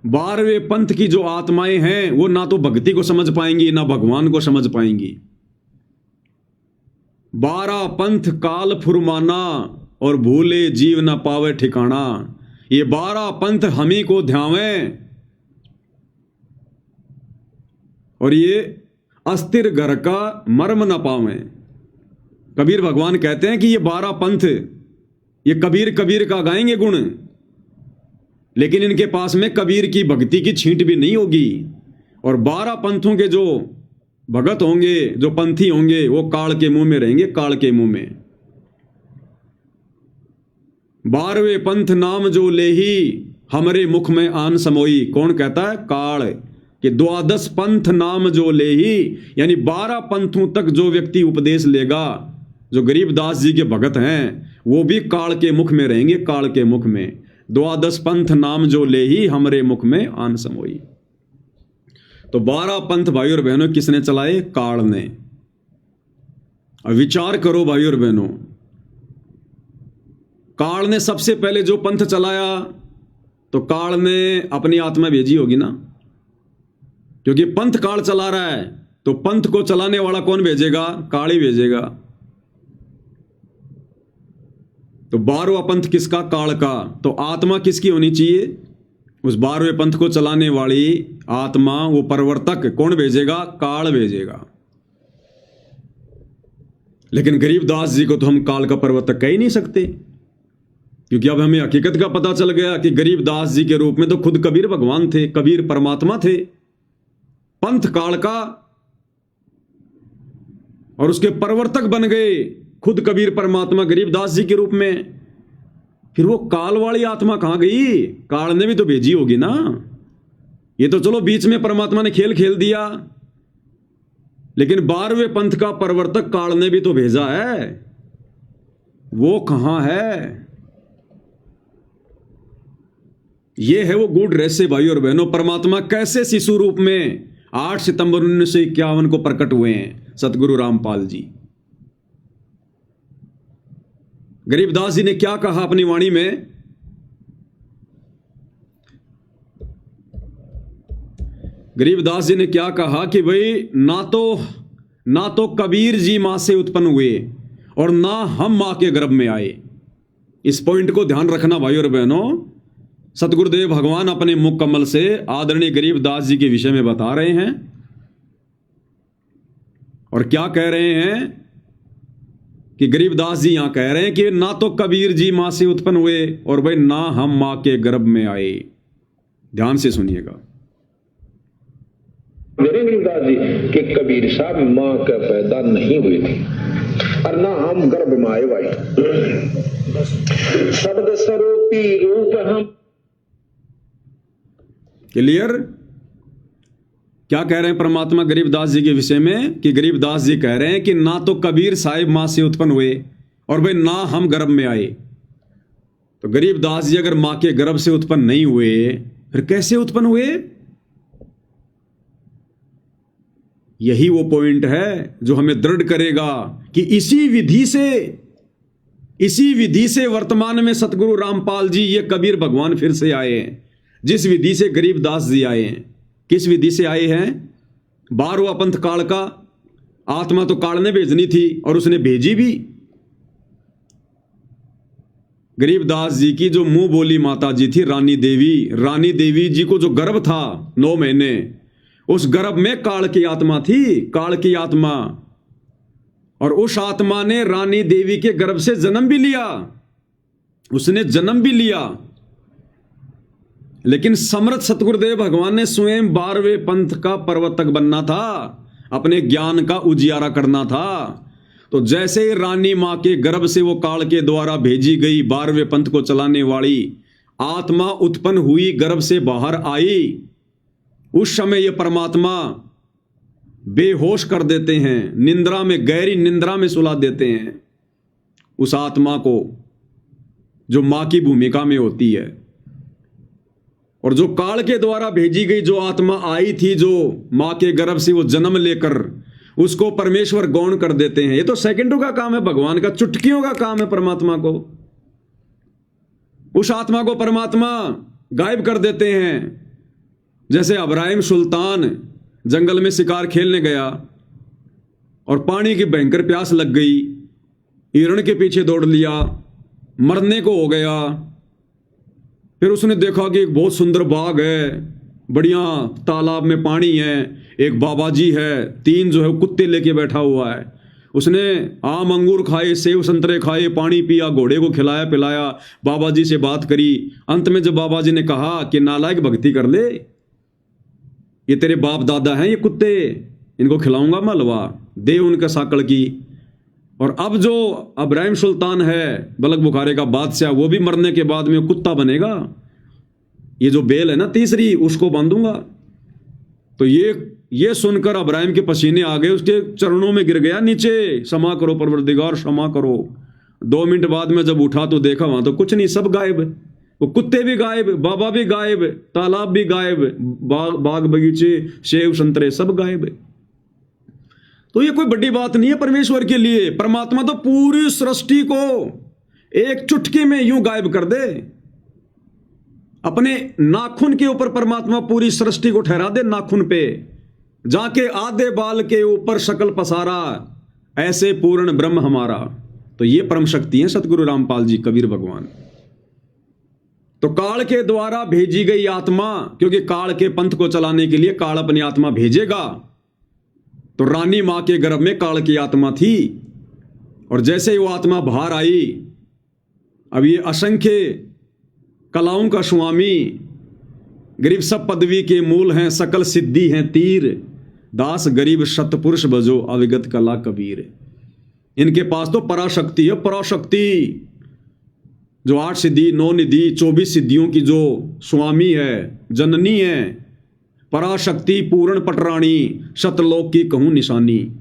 12वें पंथ की जो आत्माएं हैं वो ना तो भक्ति को समझ पाएंगी ना भगवान को समझ पाएंगी। 12 पंथ काल फुरमाना और भूले जीव न पावे ठिकाना। ये 12 पंथ हम ही को ध्यावें और ये अस्थिर घर का मर्म न पावें। कबीर भगवान कहते हैं कि ये 12 पंथ, ये कबीर कबीर का गाएंगे गुण, लेकिन इनके पास में कबीर की भक्ति की छींट भी नहीं होगी। और 12 पंथों के जो भगत होंगे, जो पंथी होंगे, वो काल के मुंह में रहेंगे, काल के मुंह में। 12वें पंथ नाम जो लेही हमरे मुख में आन समोई। कौन कहता है? काल। कि 12 पंथ नाम जो लेही, यानी 12 पंथों तक जो व्यक्ति उपदेश लेगा, जो गरीबदास जी के भगत हैं, वो भी काल के मुख में रहेंगे, काल के मुख में। 12 पंथ नाम जो लेही हमरे मुख में आन समोई। तो 12 पंथ भाइयों और बहनों किसने चलाए? काल ने। अब विचार करो भाइयों और बहनों, काल ने सबसे पहले जो पंथ चलाया, तो काल ने अपनी आत्मा भेजी होगी ना, क्योंकि पंथ काल चला रहा है, तो पंथ को चलाने वाला कौन भेजेगा? काल ही भेजेगा। तो 12वां पंथ किसका? काल का। तो आत्मा किसकी होनी चाहिए? उस 12वें पंथ को चलाने वाली आत्मा, वो प्रवर्तक कौन भेजेगा? काल भेजेगा। लेकिन गरीबदास जी को तो हम काल का प्रवर्तक कह ही नहीं सकते, क्योंकि अब हमें हकीकत का पता चल गया कि गरीबदास जी के रूप में तो खुद कबीर भगवान थे, कबीर परमात्मा थे। पंथ काल का, और उसके प्रवर्तक बन गए खुद कबीर परमात्मा गरीबदास जी के रूप में। फिर वो काल वाली आत्मा कहां गई? काल ने भी तो भेजी होगी ना। ये तो चलो बीच में परमात्मा ने खेल खेल दिया, लेकिन 12वें पंथ का प्रवर्तक काल ने भी तो भेजा है। वो कहां है? ये है वो गूढ़ रहस्य भाइयों और बहनों। परमात्मा कैसे शिशु रूप में 8 सितंबर 1951 को प्रकट हुए हैं सतगुरु रामपाल जी। गरीबदास जी ने क्या कहा अपनी वाणी में? गरीबदास जी ने क्या कहा कि भाई ना तो कबीर जी मां से उत्पन्न हुए और ना हम मां के गर्भ में आए। इस पॉइंट को ध्यान रखना भाइयों और बहनों। सतगुरुदेव भगवान अपने मुख कमल से आदरणीय गरीबदास जी के विषय में बता रहे हैं, और क्या कह रहे हैं कि गरीबदास जी यहां कह रहे हैं कि ना तो कबीर जी मां से उत्पन्न हुए और भाई ना हम मां के गर्भ में आए। ध्यान से सुनिएगा। गरीबदास जी के कबीर साहब मां का पैदा नहीं हुए थे और ना हम गर्भ में आए भाई। शब्द स्वरूपी रूप हम। क्लियर? क्या कह रहे हैं परमात्मा गरीबदास जी के विषय में? कि गरीबदास जी कह रहे हैं कि ना तो कबीर साहिब मां से उत्पन्न हुए और भाई ना हम गर्भ में आए। तो गरीबदास जी अगर मां के गर्भ से उत्पन्न नहीं हुए, फिर कैसे उत्पन्न हुए? यही वो पॉइंट है जो हमें दृढ़ करेगा कि इसी विधि से वर्तमान में सतगुरु रामपाल जी, ये कबीर भगवान फिर से आए हैं। जिस विधि से गरीबदास जी आए हैं, किस विधि से आए हैं? 12वां पंथ काल का। आत्मा तो काल ने भेजनी थी और उसने भेजी भी। गरीबदास जी की जो मुंह बोली माता जी थी रानी देवी जी को जो गर्भ था 9 महीने, उस गर्भ में काल की आत्मा थी, काल की आत्मा। और उस आत्मा ने रानी देवी के गर्भ से जन्म भी लिया, उसने जन्म भी लिया। लेकिन समर्थ सतगुरुदेव भगवान ने स्वयं 12वें पंथ का प्रवर्तक बनना था, अपने ज्ञान का उजियारा करना था। तो जैसे ही रानी मां के गर्भ से वो काल के द्वारा भेजी गई 12वें पंथ को चलाने वाली आत्मा उत्पन्न हुई, गर्भ से बाहर आई, उस समय ये परमात्मा बेहोश कर देते हैं, निंद्रा में, गहरी निंद्रा में सुला देते हैं उस आत्मा को जो मां की भूमिका में होती है। और जो काल के द्वारा भेजी गई जो आत्मा आई थी, जो मां के गर्भ से वो जन्म लेकर, उसको परमेश्वर गौण कर देते हैं। ये तो सेकंडों का काम है भगवान का, चुटकियों का काम है परमात्मा को। उस आत्मा को परमात्मा गायब कर देते हैं। जैसे इब्राहिम सुल्तान जंगल में शिकार खेलने गया और पानी की भयंकर प्यास लग गई, हिरण के पीछे दौड़ लिया, मरने को हो गया। फिर उसने देखा कि एक बहुत सुंदर बाग है, बढ़िया तालाब में पानी है, एक बाबा जी है, 3 जो है कुत्ते लेके बैठा हुआ है। उसने आम अंगूर खाए, सेब संतरे खाए, पानी पिया, घोड़े को खिलाया पिलाया, बाबा जी से बात करी। अंत में जब बाबा जी ने कहा कि नालायक भक्ति कर ले, ये तेरे बाप दादा हैं ये कुत्ते, इनको खिलाऊंगा मैं हलवा, दे उनका साकड़ की। और अब जो इब्राहिम सुल्तान है, बलक बुखारे का बादशाह, वो भी मरने के बाद में कुत्ता बनेगा। ये जो बेल है ना तीसरी, उसको बांधूंगा। तो ये सुनकर इब्राहिम के पसीने आ गए, उसके चरणों में गिर गया नीचे, क्षमा करो परवरदिगार, क्षमा करो। 2 मिनट बाद में जब उठा तो देखा वहां तो कुछ नहीं, सब गायब। वो कुत्ते भी गायब, बाबा भी गायब, तालाब भी गायब, बाग बगीचे, सेब संतरे सब गायब। तो ये कोई बड़ी बात नहीं है परमेश्वर के लिए। परमात्मा तो पूरी सृष्टि को एक चुटकी में यूं गायब कर दे। अपने नाखून के ऊपर परमात्मा पूरी सृष्टि को ठहरा दे, नाखून पे जाके आधे बाल के ऊपर शकल पसारा, ऐसे पूर्ण ब्रह्म हमारा। तो ये परम शक्ति है सतगुरु रामपाल जी, कबीर भगवान। तो काल के द्वारा भेजी गई आत्मा, क्योंकि काल के पंथ को चलाने के लिए काल अपनी आत्मा भेजेगा। तो रानी मां के गर्भ में काल की आत्मा थी, और जैसे ही वो आत्मा बाहर आई, अब ये असंख्य कलाओं का स्वामी, गरीब सब पदवी के मूल हैं, सकल सिद्धि हैं तीर, दास गरीब सतपुरुष बजो अविगत कला कबीर। इनके पास तो पराशक्ति है, पराशक्ति जो 8 सिद्धि 9 निधि 24 सिद्धियों की जो स्वामी है, जननी है, पराशक्ति पूर्ण पटराणी, शतलोक की कहूं निशानी।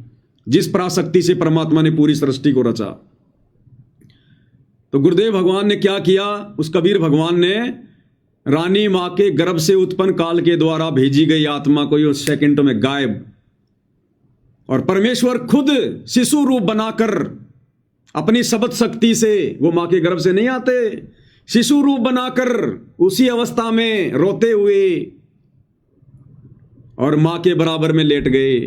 जिस पराशक्ति से परमात्मा ने पूरी सृष्टि को रचा। तो गुरुदेव भगवान ने क्या किया? उस कबीर भगवान ने रानी मां के गर्भ से उत्पन्न काल के द्वारा भेजी गई आत्मा को उस सेकंडों में गायब, और परमेश्वर खुद शिशु रूप बनाकर अपनी शब्द शक्ति से, वो मां के गर्भ से नहीं आते, शिशु रूप बनाकर उसी अवस्था में रोते हुए और मां के बराबर में लेट गए।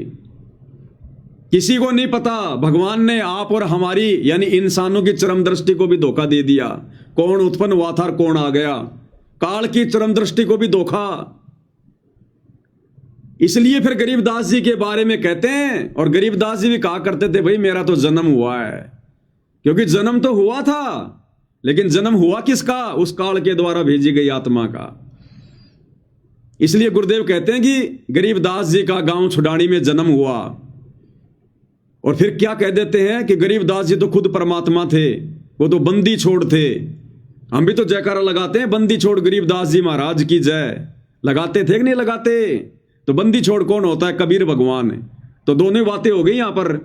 किसी को नहीं पता, भगवान ने आप और हमारी यानी इंसानों की चरम दृष्टि को भी धोखा दे दिया। कौन उत्पन्न हुआ था और कौन आ गया, काल की चरम दृष्टि को भी धोखा। इसलिए फिर गरीबदास जी के बारे में कहते हैं, और गरीबदास जी भी कहा करते थे, भाई मेरा तो जन्म हुआ है। क्योंकि जन्म तो हुआ था, लेकिन जन्म हुआ किसका? उस काल के द्वारा भेजी गई आत्मा का। इसलिए गुरुदेव कहते हैं कि गरीबदास जी का गांव छुडानी में जन्म हुआ। और फिर क्या कह देते हैं कि गरीबदास जी तो खुद परमात्मा थे, वो तो बंदी छोड़ थे। हम भी तो जयकारा लगाते हैं, बंदी छोड़ गरीबदास जी महाराज की जय। लगाते थे कि नहीं लगाते? तो बंदी छोड़ कौन होता है? कबीर भगवान। तो दोनों बातें हो गई यहां पर।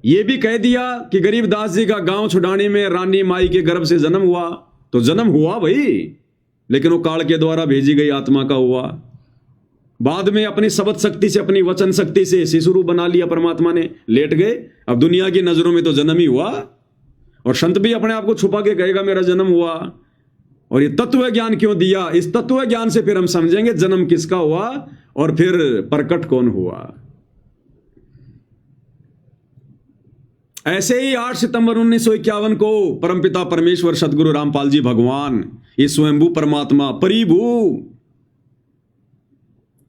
यह भी कह दिया कि गरीबदास जी का गांव छुडानी में रानी माई के गर्भ से जन्म हुआ। तो जन्म हुआ भाई, लेकिन वो काल के द्वारा भेजी गई आत्मा का हुआ। बाद में अपनी शब्द शक्ति से, अपनी वचन शक्ति से शिशु रूप बना लिया परमात्मा ने, लेट गए। अब दुनिया की नजरों में तो जन्म ही हुआ, और संत भी अपने आप को छुपा के कहेगा मेरा जन्म हुआ। और ये तत्व ज्ञान क्यों दिया? इस तत्व ज्ञान से फिर हम समझेंगे जन्म किसका हुआ और फिर प्रकट कौन हुआ। ऐसे ही 8 सितंबर 1951 को परमपिता परमेश्वर सदगुरु रामपाल जी भगवान, ये स्वयंभू परमात्मा परिभू,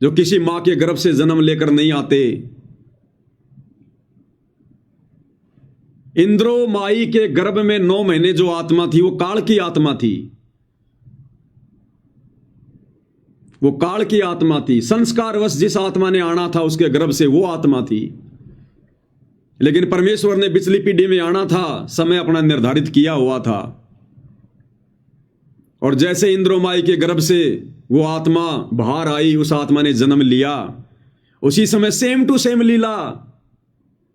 जो किसी मां के गर्भ से जन्म लेकर नहीं आते, इंद्रो माई के गर्भ में 9 महीने जो आत्मा थी वो काल की आत्मा थी, वो काल की आत्मा थी। संस्कारवश जिस आत्मा ने आना था उसके गर्भ से वो आत्मा थी, लेकिन परमेश्वर ने पिछली पीढ़ी में आना था, समय अपना निर्धारित किया हुआ था। और जैसे इंद्रो माई के गर्भ से वो आत्मा बाहर आई, उस आत्मा ने जन्म लिया, उसी समय सेम टू सेम लीला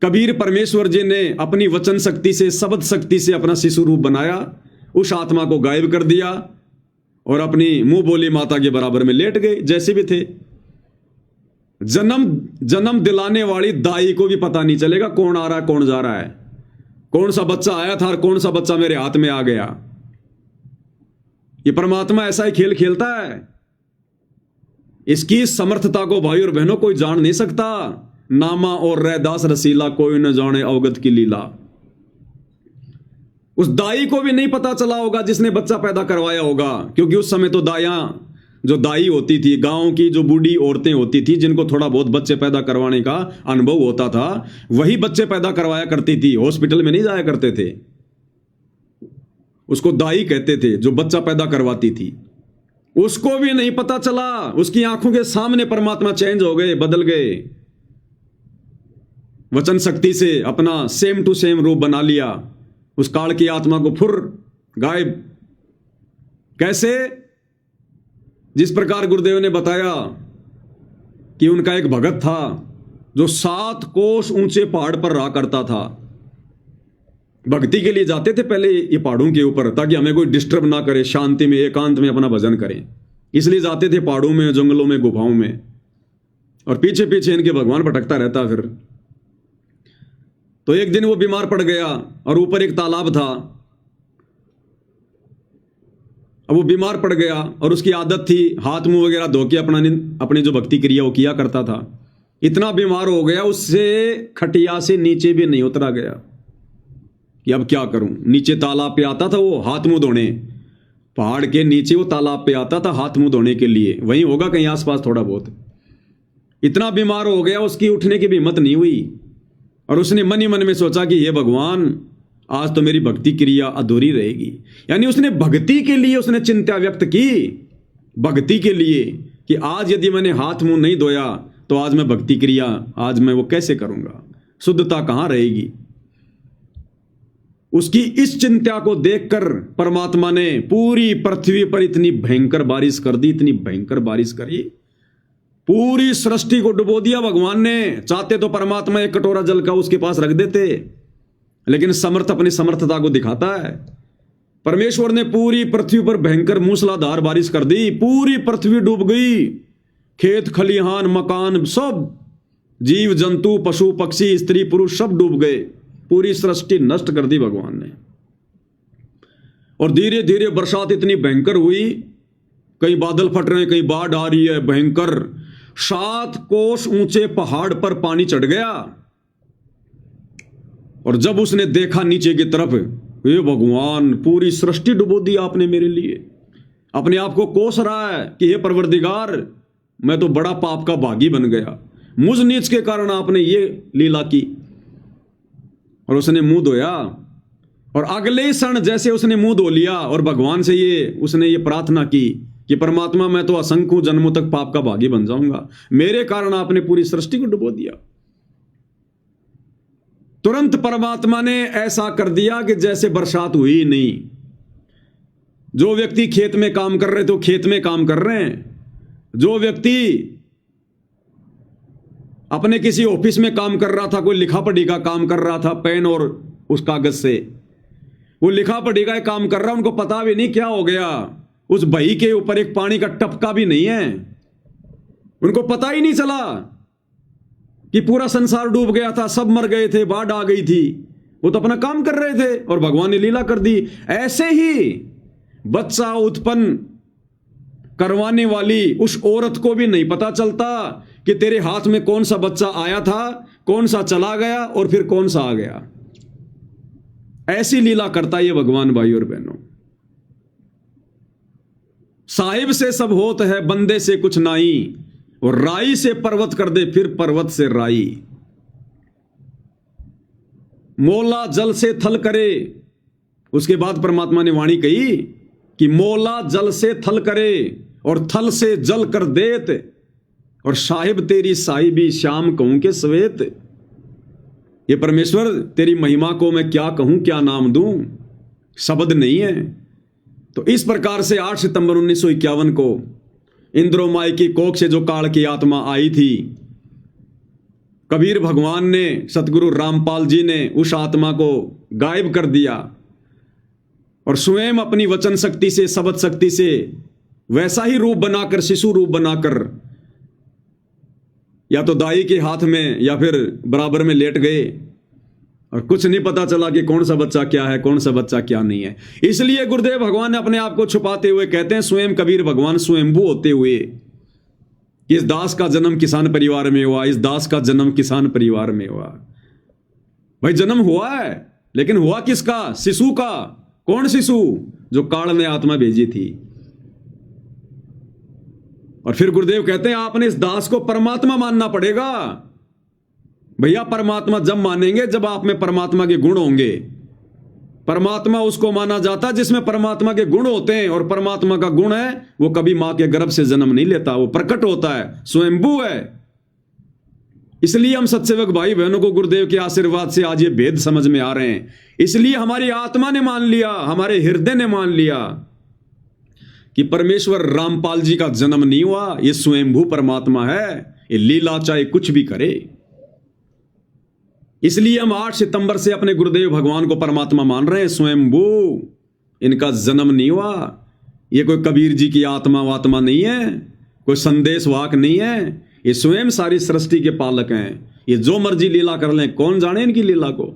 कबीर परमेश्वर जी ने अपनी वचन शक्ति से, शब्द शक्ति से अपना शिशु रूप बनाया, उस आत्मा को गायब कर दिया और अपनी मुंह बोली माता के बराबर में लेट गए जैसे भी थे। जन्म दिलाने वाली दाई को भी पता नहीं चलेगा कौन आ रहा है कौन जा रहा है, कौन सा बच्चा आया था और कौन सा बच्चा मेरे हाथ में आ गया। ये परमात्मा ऐसा ही खेल खेलता है। इसकी समर्थता को भाई और बहनों कोई जान नहीं सकता। नामा और रैदास रसीला कोई न जाने अवगत की लीला। उस दाई को भी नहीं पता चला होगा जिसने बच्चा पैदा करवाया होगा, क्योंकि उस समय तो जो दाई होती थी, गांव की जो बूढ़ी औरतें होती थी, जिनको थोड़ा बहुत बच्चे पैदा करवाने का अनुभव होता था, वही बच्चे पैदा करवाया करती थी, हॉस्पिटल में नहीं जाया करते थे। उसको दाई कहते थे जो बच्चा पैदा करवाती थी। उसको भी नहीं पता चला, उसकी आंखों के सामने परमात्मा चेंज हो गए, बदल गए, वचन शक्ति से अपना सेम टू सेम रूप बना लिया, उस काल की आत्मा को फुर गायब। कैसे? जिस प्रकार गुरुदेव ने बताया कि उनका एक भगत था जो 7 कोस ऊंचे पहाड़ पर रहा करता था। भक्ति के लिए जाते थे पहले ये पहाड़ों के ऊपर, ताकि हमें कोई डिस्टर्ब ना करे, शांति में एकांत में अपना भजन करें। इसलिए जाते थे पहाड़ों में, जंगलों में, गुफाओं में, और पीछे पीछे इनके भगवान भटकता रहता। फिर तो एक दिन वो बीमार पड़ गया और ऊपर एक तालाब था। अब वो बीमार पड़ गया और उसकी आदत थी हाथ मुंह वगैरह धो के अपनी जो भक्ति क्रिया वो किया करता था। इतना बीमार हो गया उससे खटिया से नीचे भी नहीं उतरा गया कि अब क्या करूं। नीचे तालाब पे आता था वो हाथ मुंह धोने, पहाड़ के नीचे वो तालाब पे आता था हाथ मुंह धोने के लिए, वहीं होगा कहीं आसपास थोड़ा बहुत। इतना बीमार हो गया उसकी उठने की भी हिम्मत नहीं हुई, और उसने मन ही मन में सोचा कि हे भगवान, आज तो मेरी भक्ति क्रिया अधूरी रहेगी। यानी उसने भक्ति के लिए उसने चिंता व्यक्त की, भक्ति के लिए, कि आज यदि मैंने हाथ मुंह नहीं धोया तो आज मैं भक्ति क्रिया, आज मैं वो कैसे करूंगा, शुद्धता कहां रहेगी। उसकी इस चिंता को देखकर परमात्मा ने पूरी पृथ्वी पर इतनी भयंकर बारिश कर दी, इतनी भयंकर बारिश करी, पूरी सृष्टि को डुबो दिया भगवान ने। चाहते तो परमात्मा एक कटोरा जल का उसके पास रख देते, लेकिन समर्थ अपनी समर्थता को दिखाता है। परमेश्वर ने पूरी पृथ्वी पर भयंकर मूसलाधार बारिश कर दी, पूरी पृथ्वी डूब गई, खेत खलिहान मकान सब, जीव जंतु पशु पक्षी स्त्री पुरुष सब डूब गए, पूरी सृष्टि नष्ट कर दी भगवान ने। और धीरे धीरे बरसात इतनी भयंकर हुई, कहीं बादल फट रहे हैं, कहीं बाढ़ आ रही है भयंकर। 7 कोस ऊंचे पहाड़ पर पानी चढ़ गया, और जब उसने देखा नीचे की तरफ, ये भगवान, पूरी सृष्टि डुबो दी आपने मेरे लिए। अपने आप को कोस रहा है कि हे परवरदिगार, मैं तो बड़ा पाप का भागी बन गया, मुझ नीच के कारण आपने ये लीला की। और उसने मुंह धोया, और अगले क्षण जैसे उसने मुंह धो लिया और भगवान से उसने ये प्रार्थना की कि परमात्मा, मैं तो असंख्य जन्मों तक पाप का भागी बन जाऊंगा, मेरे कारण आपने पूरी सृष्टि को डुबो दिया। तुरंत परमात्मा ने ऐसा कर दिया कि जैसे बरसात हुई ही नहीं। जो व्यक्ति खेत में काम कर रहे थे, खेत में काम कर रहे हैं। जो व्यक्ति अपने किसी ऑफिस में काम कर रहा था, कोई लिखा पढ़ी का काम कर रहा था, पेन और उस कागज से, वो लिखा पढ़ी का काम कर रहा, उनको पता भी नहीं क्या हो गया। उस बही के ऊपर एक पानी का टपका भी नहीं है। उनको पता ही नहीं चला कि पूरा संसार डूब गया था, सब मर गए थे, बाढ़ आ गई थी। वो तो अपना काम कर रहे थे और भगवान ने लीला कर दी। ऐसे ही बच्चा उत्पन्न करवाने वाली उस औरत को भी नहीं पता चलता कि तेरे हाथ में कौन सा बच्चा आया था, कौन सा चला गया और फिर कौन सा आ गया। ऐसी लीला करता ये भगवान भाई और बहनों। साहिब से सब होत है, बंदे से कुछ नाई, और राई से पर्वत कर दे फिर पर्वत से राई। मोला जल से थल करे, उसके बाद परमात्मा ने वाणी कही कि मोला जल से थल करे और थल से जल कर देत, और साहिब तेरी साहिबी श्याम कहूं के सवेत। ये परमेश्वर तेरी महिमा को मैं क्या कहूं, क्या नाम दूं, शब्द नहीं है। तो इस प्रकार से 8 सितंबर 1951 को इंद्रोमाई की कोख से जो काल की आत्मा आई थी, कबीर भगवान ने, सतगुरु रामपाल जी ने उस आत्मा को गायब कर दिया और स्वयं अपनी वचन शक्ति से, शब्द शक्ति से वैसा ही रूप बनाकर, शिशु रूप बनाकर या तो दाई के हाथ में या फिर बराबर में लेट गए और कुछ नहीं पता चला कि कौन सा बच्चा क्या है, कौन सा बच्चा क्या नहीं है। इसलिए गुरुदेव भगवान ने अपने आप को छुपाते हुए कहते हैं, स्वयं कबीर भगवान स्वयंभू होते हुए, कि इस दास का जन्म किसान परिवार में हुआ, इस दास का जन्म किसान परिवार में हुआ। भाई जन्म हुआ है, लेकिन हुआ किसका? शिशु का। कौन शिशु? जो काल ने आत्मा भेजी थी। और फिर गुरुदेव कहते हैं आपने इस दास को परमात्मा मानना पड़ेगा। भैया परमात्मा जब मानेंगे जब आप में परमात्मा के गुण होंगे। परमात्मा उसको माना जाता जिसमें परमात्मा के गुण होते हैं, और परमात्मा का गुण है वो कभी मां के गर्भ से जन्म नहीं लेता, वो प्रकट होता है, स्वयंभू है। इसलिए हम सत्सेवक भाई बहनों को गुरुदेव के आशीर्वाद से आज ये भेद समझ में आ रहे हैं। इसलिए हमारी आत्मा ने मान लिया, हमारे हृदय ने मान लिया कि परमेश्वर रामपाल जी का जन्म नहीं हुआ, ये स्वयंभू परमात्मा है, ये लीला चाहे कुछ भी करे। इसलिए हम 8 सितंबर से अपने गुरुदेव भगवान को परमात्मा मान रहे हैं, स्वयंभू। इनका जन्म नहीं हुआ, ये कोई कबीर जी की आत्मा वात्मा नहीं है, कोई संदेश वाक नहीं है, ये स्वयं सारी सृष्टि के पालक हैं। ये जो मर्जी लीला कर लें, कौन जाने इनकी लीला को।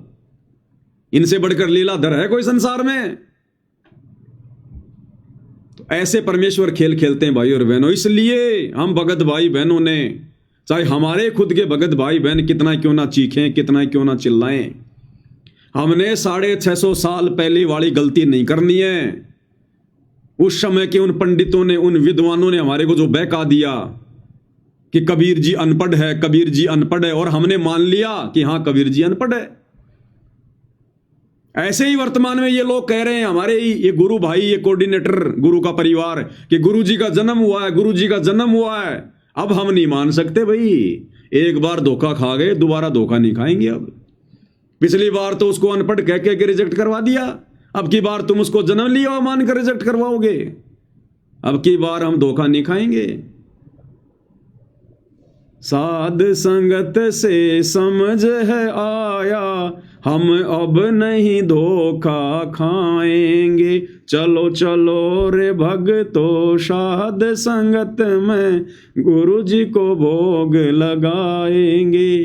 इनसे बढ़कर लीलाधर है कोई संसार में? तो ऐसे परमेश्वर खेल खेलते हैं भाई और बहनों। इसलिए हम भगत भाई बहनों ने, चाहे हमारे खुद के भगत भाई बहन कितना क्यों ना चीखें, कितना क्यों ना चिल्लाएं, हमने 650 साल पहले वाली गलती नहीं करनी है। उस समय के उन पंडितों ने, उन विद्वानों ने हमारे को जो बहका दिया कि कबीर जी अनपढ़ है, कबीर जी अनपढ़ है, और हमने मान लिया कि हां कबीर जी अनपढ़ है। ऐसे ही वर्तमान में ये लोग कह रहे हैं, हमारे ही ये गुरु भाई, ये कोऑर्डिनेटर गुरु का परिवार, कि गुरु जी का जन्म हुआ है, गुरु जी का जन्म हुआ है। अब हम नहीं मान सकते भाई, एक बार धोखा खा गए, दोबारा धोखा नहीं खाएंगे। अब पिछली बार तो उसको अनपढ़ कह के रिजेक्ट करवा दिया, अब की बार तुम उसको जन्म लिया मान कर रिजेक्ट करवाओगे। अब की बार हम धोखा नहीं खाएंगे। साध संगत से समझ है आया, हम अब नहीं धोखा खाएंगे। चलो चलो रे भगतो, साध संगत में गुरु जी को भोग लगाएंगे।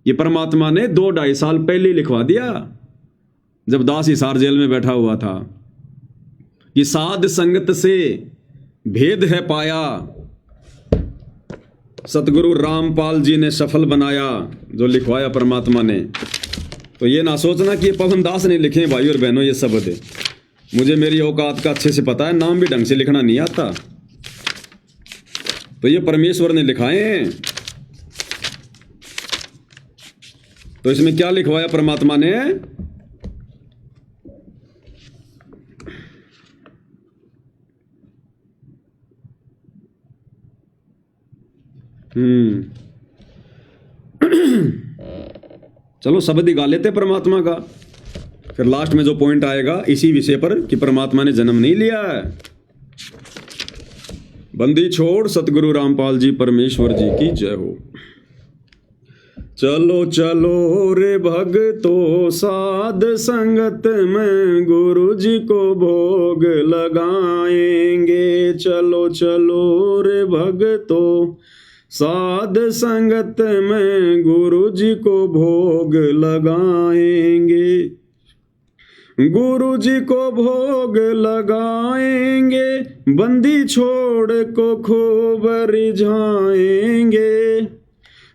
ये परमात्मा ने 2-2.5 साल पहले लिखवा दिया, जब दास हिसार जेल में बैठा हुआ था, कि साध संगत से भेद है पाया, सतगुरु रामपाल जी ने सफल बनाया, जो लिखवाया परमात्मा ने। तो ये ना सोचना कि ये पवन दास ने लिखे भाई और बहनों ये शब्द। मुझे मेरी औकात का अच्छे से पता है, नाम भी ढंग से लिखना नहीं आता, तो ये परमेश्वर ने लिखाए हैं। तो इसमें क्या लिखवाया परमात्मा ने? चलो शब्द ही गा लेते परमात्मा का, फिर लास्ट में जो पॉइंट आएगा इसी विषय पर कि परमात्मा ने जन्म नहीं लिया है। बंदी छोड़ सतगुरु रामपाल जी परमेश्वर जी की जय हो। चलो चलो रे भगतो, साध संगत में गुरु जी को भोग लगाएंगे। चलो चलो रे भगतो, साध संगत में गुरु जी को भोग लगाएंगे, गुरु जी को भोग लगाएंगे, बंदी छोड़ को खूब रिझाएंगे,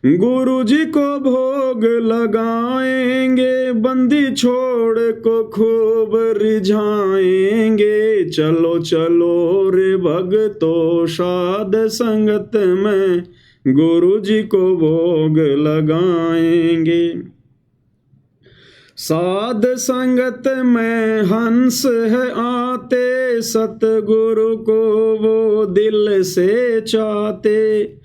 गुरु जी को भोग लगाएंगे, बंदी छोड़ को खूब रिझाएंगे। चलो चलो रे भगतो साध संगत में गुरु जी को भोग लगाएंगे। साध संगत में हंस है आते, सतगुरु को वो दिल से चाहते,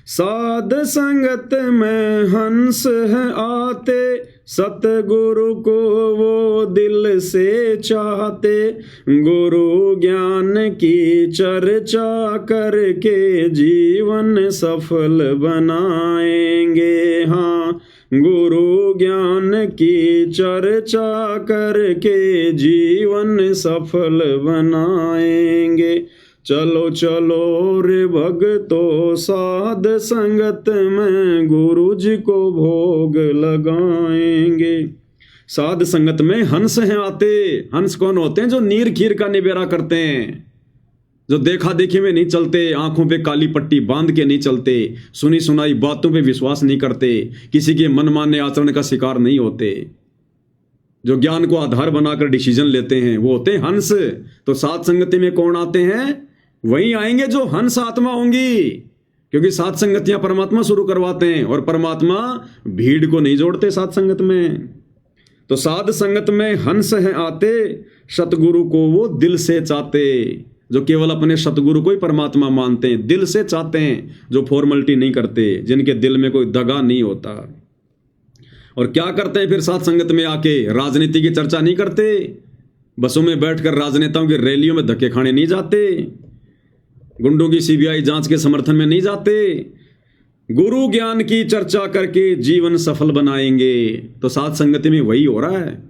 साध संगत में हंस है आते, सतगुरु को वो दिल से चाहते, गुरु ज्ञान की चर्चा करके जीवन सफल बनाएंगे। हाँ, गुरु ज्ञान की चर्चा करके जीवन सफल बनाएंगे। चलो चलो रे भगतो साध संगत में गुरु जी को भोग लगाएंगे। साध संगत में हंस हैं आते। हंस कौन होते हैं? जो नीर खीर का निबेरा करते हैं, जो देखा देखी में नहीं चलते, आंखों पे काली पट्टी बांध के नहीं चलते, सुनी सुनाई बातों पे विश्वास नहीं करते, किसी के मनमाने आचरण का शिकार नहीं होते, जो ज्ञान को आधार बनाकर डिसीजन लेते हैं, वो होते हैं हंस। तो साध संगति में कौन आते हैं? वही आएंगे जो हंस आत्मा होंगी, क्योंकि साध संगतियां परमात्मा शुरू करवाते हैं और परमात्मा भीड़ को नहीं जोड़ते साध संगत में। तो साध संगत में हंस हैं आते, सतगुरु को वो दिल से चाहते, जो केवल अपने सतगुरु को ही परमात्मा मानते हैं, दिल से चाहते हैं, जो फॉर्मेलिटी नहीं करते, जिनके दिल में कोई दगा नहीं होता। और क्या करते हैं फिर साध संगत में आके? राजनीति की चर्चा नहीं करते, बसों में बैठकर राजनेताओं की रैलियों में धक्के खाने नहीं जाते, गुंडों की सीबीआई जांच के समर्थन में नहीं जाते, गुरु ज्ञान की चर्चा करके जीवन सफल बनाएंगे। तो साध संगति में वही हो रहा है,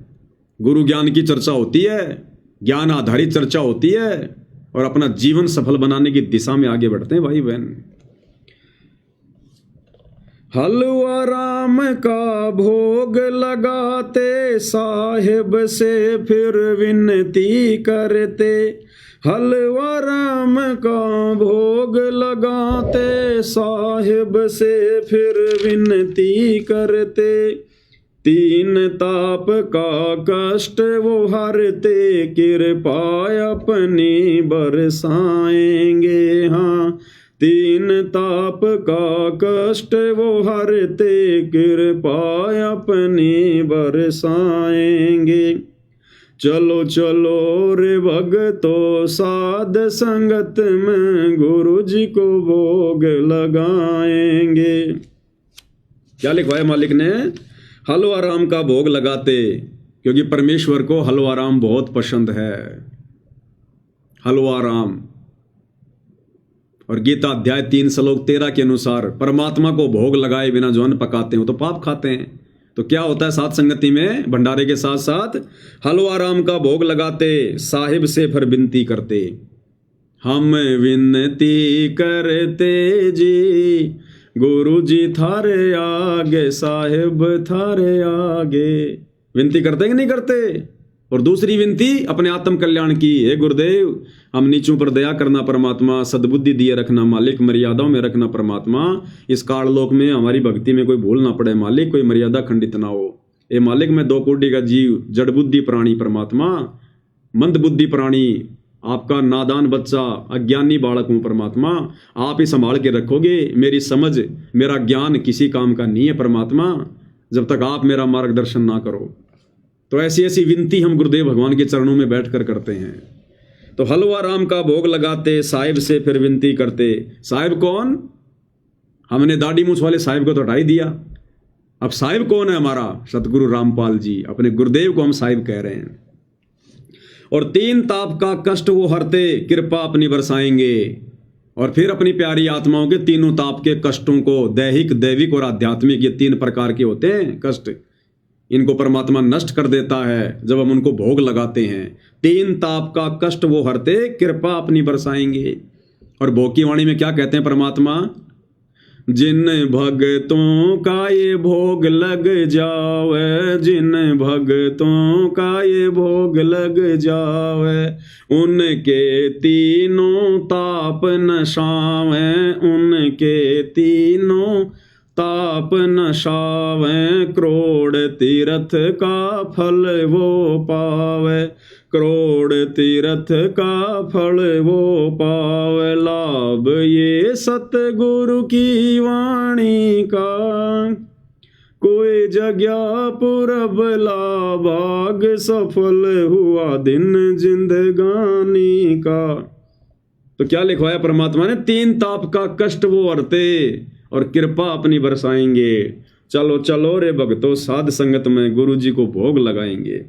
गुरु ज्ञान की चर्चा होती है, ज्ञान आधारित चर्चा होती है, और अपना जीवन सफल बनाने की दिशा में आगे बढ़ते हैं भाई बहन। हलवा राम का भोग लगाते, साहिब से फिर विनती करते, हलवा राम का भोग लगाते, साहिब से फिर विनती करते, तीन ताप का कष्ट वो हरते, कृपा अपनी बरसाएंगे। हाँ, तीन ताप का कष्ट वो हरते, कृपा अपनी बरसाएंगे। चलो चलो रे भगतो साध संगत में गुरु जी को भोग लगाएंगे। क्या लिखवाया मालिक ने? हलवा राम का भोग लगाते, क्योंकि परमेश्वर को हलवा राम बहुत पसंद है। हलवा राम। और गीता अध्याय 3 श्लोक 13 के अनुसार परमात्मा को भोग लगाए बिना जो अन्न पकाते हो तो पाप खाते हैं। तो क्या होता है साध संगति में? भंडारे के साथ साथ हलवा राम का भोग लगाते, साहिब से फिर विनती करते, हम विनती करते जी, गुरु जी थारे आगे, साहिब थारे आगे। विनती करते कि नहीं करते? और दूसरी विनती अपने आत्म कल्याण की, हे गुरुदेव हम नीचों पर दया करना परमात्मा, सद्बुद्धि दिए रखना मालिक, मर्यादाओं में रखना परमात्मा, इस काललोक में हमारी भक्ति में कोई भूल ना पड़े मालिक, कोई मर्यादा खंडित ना हो। ए मालिक मैं 2 कोटि का जीव, जड़ बुद्धि प्राणी परमात्मा, मंद बुद्धि प्राणी, आपका नादान बच्चा, अज्ञानी बालक हूं परमात्मा, आप ही संभाल के रखोगे। मेरी समझ, मेरा ज्ञान किसी काम का नहीं है परमात्मा, जब तक आप मेरा मार्गदर्शन ना करो। तो ऐसी ऐसी विनती हम गुरुदेव भगवान के चरणों में बैठकर करते हैं। तो हलवा राम का भोग लगाते, साहिब से फिर विनती करते। साहिब कौन? हमने दाढ़ी मूछ वाले साहिब को तो हटा ही दिया। अब साहिब कौन है हमारा? सतगुरु रामपाल जी, अपने गुरुदेव को हम साहिब कह रहे हैं। और 3 ताप का कष्ट वो हरते, कृपा अपनी बरसाएंगे। और फिर अपनी प्यारी आत्माओं के तीनों ताप के कष्टों को, दैहिक, दैविक और आध्यात्मिक, ये 3 प्रकार के होते हैं कष्ट, इनको परमात्मा नष्ट कर देता है जब हम उनको भोग लगाते हैं। 3 ताप का कष्ट वो हरते, कृपा अपनी बरसाएंगे। और भोग की वाणी में क्या कहते हैं परमात्मा? जिन भगतों का ये भोग लग जावे, जिन भगतों का ये भोग लग जावे, उनके तीनों ताप नशावे, उनके तीनों ताप नशावे, करोड़ तीर्थ का फल वो पावे, करोड़ तीर्थ का फल वो पावे, लाभ ये सतगुरु की वाणी का, कोई जगह पुरब लाभाग, सफल हुआ दिन जिंदगानी का। तो क्या लिखवाया परमात्मा ने? तीन ताप का कष्ट वो हरते और कृपा अपनी बरसाएंगे। चलो चलो रे भक्तों, साध संगत में गुरु जी को भोग लगाएंगे।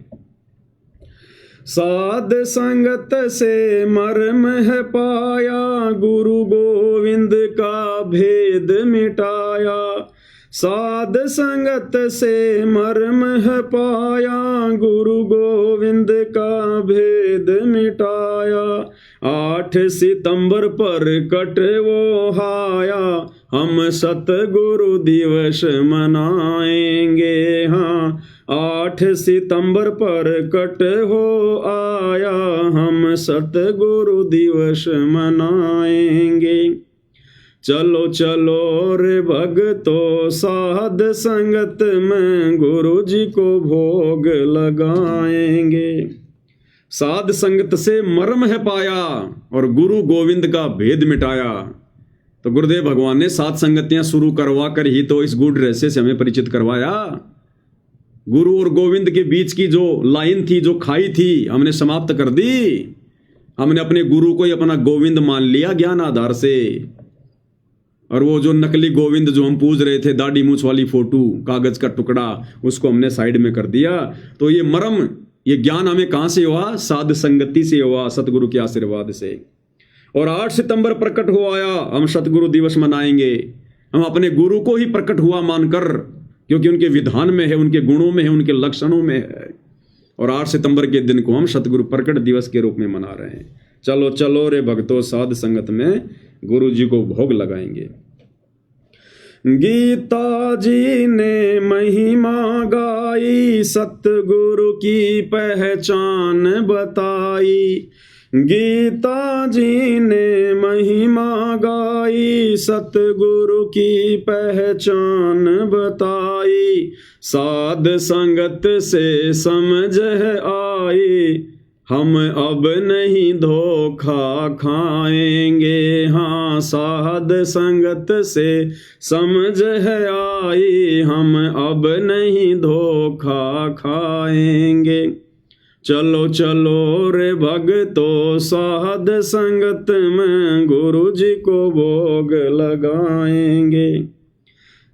साध संगत से मर्म है पाया, गुरु गोविंद का भेद मिटाया, साध संगत से मर्म है पाया, गुरु गोविंद का भेद मिटाया। 8 सितंबर पर कट वो हाया, हम सतगुरु दिवस मनाएंगे। हाँ, 8 सितंबर पर कट हो आया, हम सतगुरु दिवस मनाएंगे। चलो चलो रे भगतो, साध संगत में गुरु जी को भोग लगाएंगे। साध संगत से मर्म है पाया और गुरु गोविंद का भेद मिटाया। तो गुरुदेव भगवान ने साध संगतियां शुरू करवा कर ही तो इस गूढ़ रहस्य से हमें परिचित करवाया। गुरु और गोविंद के बीच की जो लाइन थी, जो खाई थी, हमने समाप्त कर दी। हमने अपने गुरु को ही अपना गोविंद मान लिया ज्ञान आधार से, और वो जो नकली गोविंद जो हम पूज रहे थे, दाढ़ी मूछ वाली फोटो, कागज का टुकड़ा, उसको हमने साइड में कर दिया। तो ये मर्म, ये ज्ञान हमें कहां से हुआ? साध संगति से हुआ, सतगुरु के आशीर्वाद से। और 8 सितंबर प्रकट हो आया, हम सतगुरु दिवस मनाएंगे। हम अपने गुरु को ही प्रकट हुआ मानकर, क्योंकि उनके विधान में है, उनके गुणों में है, उनके लक्षणों में है। और 8 सितंबर के दिन को हम सतगुरु प्रकट दिवस के रूप में मना रहे हैं। चलो चलो रे भक्तों, साध संगत में गुरु जी को भोग लगाएंगे। गीता जी ने महिमा गाई, सतगुरु की पहचान बताई। गीता जी ने महिमा गाई, सतगुरु की पहचान बताई। साध संगत से समझ है आई, हम अब नहीं धोखा खाएंगे। हाँ, साध संगत से समझ है आई, हम अब नहीं धोखा खाएंगे। चलो चलो रे भगतो, साध संगत में गुरु जी को भोग लगाएंगे।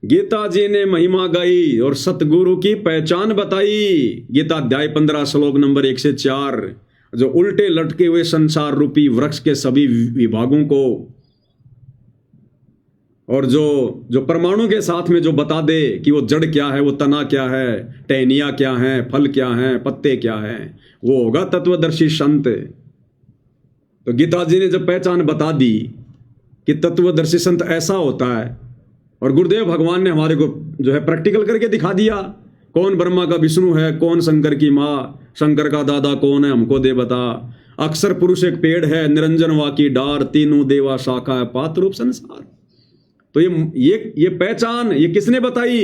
गीता जी ने महिमा गाई और सतगुरु की पहचान बताई। गीता अध्याय 15 श्लोक नंबर 1 से 4, जो उल्टे लटके हुए संसार रूपी वृक्ष के सभी विभागों को, और जो परमाणु के साथ में जो बता दे कि वो जड़ क्या है, वो तना क्या है, टहनियाँ क्या हैं, फल क्या हैं, पत्ते क्या हैं, वो होगा तत्वदर्शी संत। तो गीता जी ने जब पहचान बता दी कि तत्वदर्शी संत ऐसा होता है, और गुरुदेव भगवान ने हमारे को जो है प्रैक्टिकल करके दिखा दिया, कौन ब्रह्मा का विष्णु है, कौन शंकर की माँ, शंकर का दादा कौन है, हमको दे बता। अक्षर पुरुष एक पेड़ है, निरंजन वा की डार, तीनों देवा शाखा है, पात्र रूप संसार। तो ये पहचान ये किसने बताई?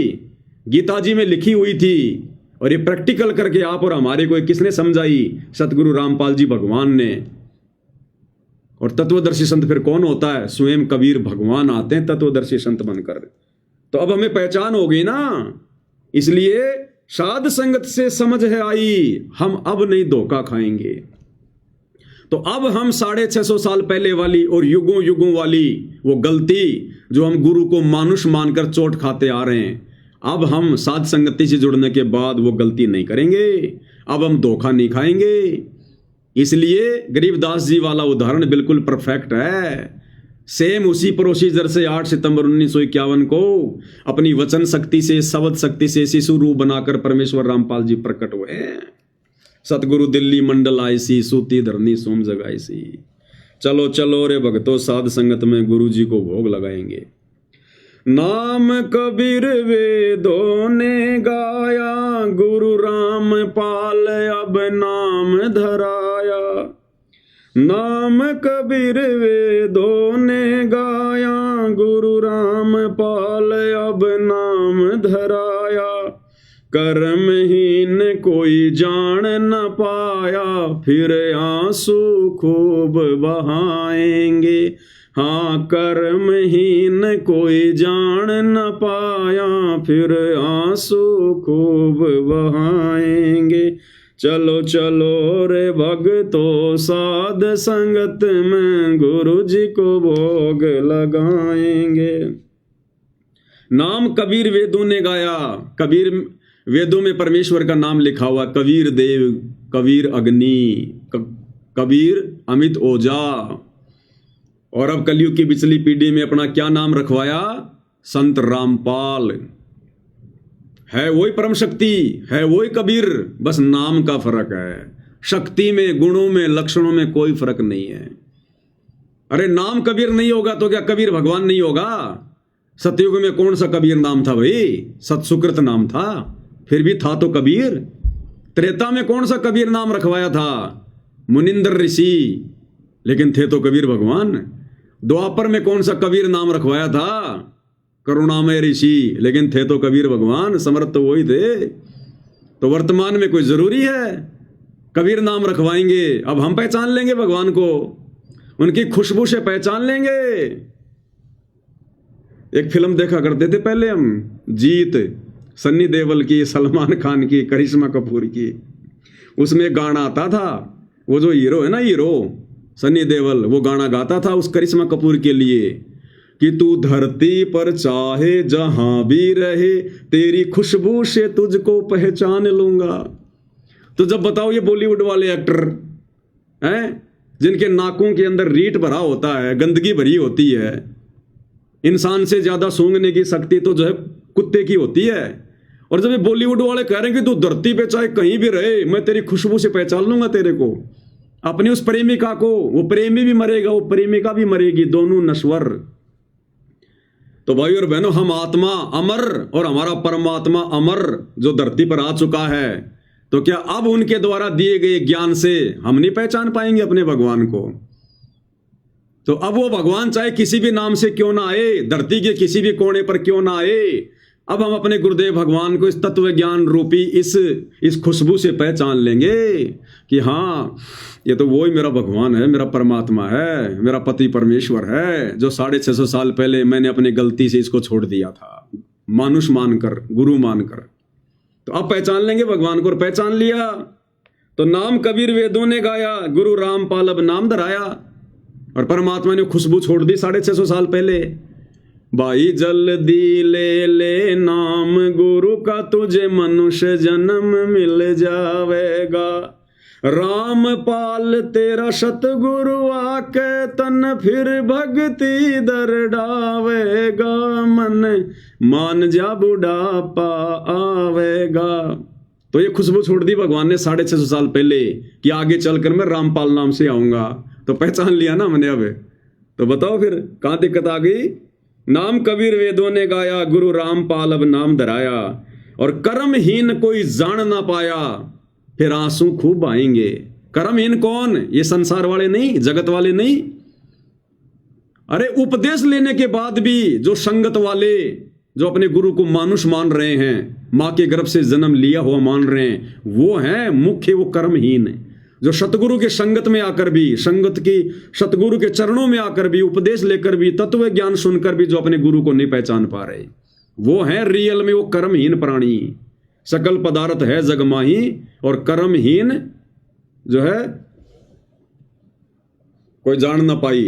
गीता जी में लिखी हुई थी, और ये प्रैक्टिकल करके आप और हमारे को किसने समझाई? सतगुरु रामपाल जी भगवान ने। और तत्वदर्शी संत फिर कौन होता है? स्वयं कबीर भगवान आते हैं तत्वदर्शी संत बनकर। तो अब हमें पहचान हो गई ना, इसलिए साध संगत से समझ है आई, हम अब नहीं धोखा खाएंगे। तो अब हम 650 साल पहले वाली और युगों युगों वाली वो गलती जो हम गुरु को मानुष मानकर चोट खाते आ रहे हैं, अब हम साध संगति से जुड़ने के बाद वो गलती नहीं करेंगे। अब हम धोखा नहीं खाएंगे। इसलिए गरीबदास जी वाला उदाहरण बिल्कुल परफेक्ट है। सेम उसी प्रोसीजर से 8 सितंबर 1951 को अपनी वचन शक्ति से, शब्द शक्ति से शिशु रूप बनाकर परमेश्वर रामपाल जी प्रकट हुए हैं। सतगुरु दिल्ली मंडल आईसी, सूती धरनी सोम जगाईसी। चलो चलो रे भक्तों, साध संगत में गुरु जी को भोग लगाएंगे। नाम कबीर वेदों ने गाया, गुरु रामपाल अब नाम धराया। नाम कबीर वेदों ने गाया, गुरु रामपाल अब नाम धराया। कर्महीन कोई जान न पाया, फिर आंसू खूब बहाएंगे। हाँ, कर्महीन कोई जान न पाया, फिर आंसू खूब बहाएंगे। चलो चलो रे भक्तों साध संगत में, गुरु जी को भोग लगाएंगे। नाम कबीर वेदों ने गाया। कबीर वेदों में परमेश्वर का नाम लिखा हुआ। कबीर देव, कबीर अग्नि, कबीर अमित ओजा। और अब कलयुग की पिछली पीढ़ी में अपना क्या नाम रखवाया? संत रामपाल। है वही परम शक्ति, है वही कबीर, बस नाम का फर्क है। शक्ति में, गुणों में, लक्षणों में कोई फर्क नहीं है। अरे नाम कबीर नहीं होगा तो क्या कबीर भगवान नहीं होगा? सतयुग में कौन सा कबीर नाम था भाई? सतसुकृत नाम था, फिर भी था तो कबीर। त्रेता में कौन सा कबीर नाम रखवाया था? मुनिंदर ऋषि, लेकिन थे तो कबीर भगवान। द्वापर में कौन सा कबीर नाम रखवाया था? करुणामय ऋषि, लेकिन थे तो कबीर भगवान। समर्थ तो वही थे। तो वर्तमान में कोई जरूरी है कबीर नाम रखवाएंगे? अब हम पहचान लेंगे भगवान को, उनकी खुशबू से पहचान लेंगे। एक फिल्म देखा करते थे पहले हम, जीत, सन्नी देओल की, सलमान खान की, करिश्मा कपूर की। उसमें गाना आता था, वो जो हीरो है ना, हीरो सन्नी देओल, वो गाना गाता था उस करिश्मा कपूर के लिए कि तू धरती पर चाहे जहां भी रहे, तेरी खुशबू से तुझको पहचान लूंगा। तो जब बताओ ये बॉलीवुड वाले एक्टर हैं जिनके नाकों के अंदर रीट भरा होता है, गंदगी भरी होती है, इंसान से ज्यादा सूंघने की शक्ति तो जो है कुत्ते की होती है, और जब ये बॉलीवुड वाले कह रहे हैं कि तू धरती पे चाहे कहीं भी रहे, मैं तेरी खुशबू से पहचान लूंगा तेरे को, अपनी उस प्रेमिका को, वो प्रेमी भी मरेगा, वो प्रेमिका भी मरेगी, दोनों नश्वर। तो भाई और बहनों, हम आत्मा अमर और हमारा परमात्मा अमर जो धरती पर आ चुका है, तो क्या अब उनके द्वारा दिए गए ज्ञान से हम नहीं पहचान पाएंगे अपने भगवान को? तो अब वो भगवान चाहे किसी भी नाम से क्यों ना आए, धरती के किसी भी कोने पर क्यों ना आए, अब हम अपने गुरुदेव भगवान को इस तत्व ज्ञान रूपी इस खुशबू से पहचान लेंगे कि हाँ, ये तो वही मेरा भगवान है, मेरा परमात्मा है, मेरा पति परमेश्वर है, जो 650 साल पहले मैंने अपनी गलती से इसको छोड़ दिया था, मानुष मानकर, गुरु मानकर। तो अब पहचान लेंगे भगवान को। और पहचान लिया तो नाम कबीर वेदों ने गाया, गुरु रामपाल अब नाम धराया, और परमात्मा ने खुशबू छोड़ दी 650 साल पहले। भाई जल्दी ले ले नाम गुरु का, तुझे मनुष्य जन्म मिल जावेगा। रामपाल तेरा सतगुरु आके, तन फिर भक्ति दर डावेगा। मन मान जा बुढ़ापा आवेगा। तो ये खुशबू छोड़ दी भगवान ने 650 साल पहले कि आगे चलकर मैं रामपाल नाम से आऊंगा। तो पहचान लिया ना मैंने अब। तो बताओ फिर कहां दिक्कत आ गई? नाम कबीर वेदों ने गाया, गुरु रामपाल अब नाम धराया। और कर्महीन कोई जान ना पाया, फिर आंसू खूब आएंगे। कर्महीन कौन? ये संसार वाले नहीं, जगत वाले नहीं। अरे उपदेश लेने के बाद भी जो संगत वाले, जो अपने गुरु को मानुष मान रहे हैं, मां के गर्भ से जन्म लिया हुआ मान रहे हैं, वो है मुख्य, वो कर्महीन। जो सतगुरु के संगत में आकर भी, संगत की सतगुरु के चरणों में आकर भी, उपदेश लेकर भी, तत्व ज्ञान सुनकर भी जो अपने गुरु को नहीं पहचान पा रहे, वो है रियल में वो कर्महीन प्राणी। सकल पदार्थ है जगमाही, और कर्महीन जो है कोई जान ना पाई।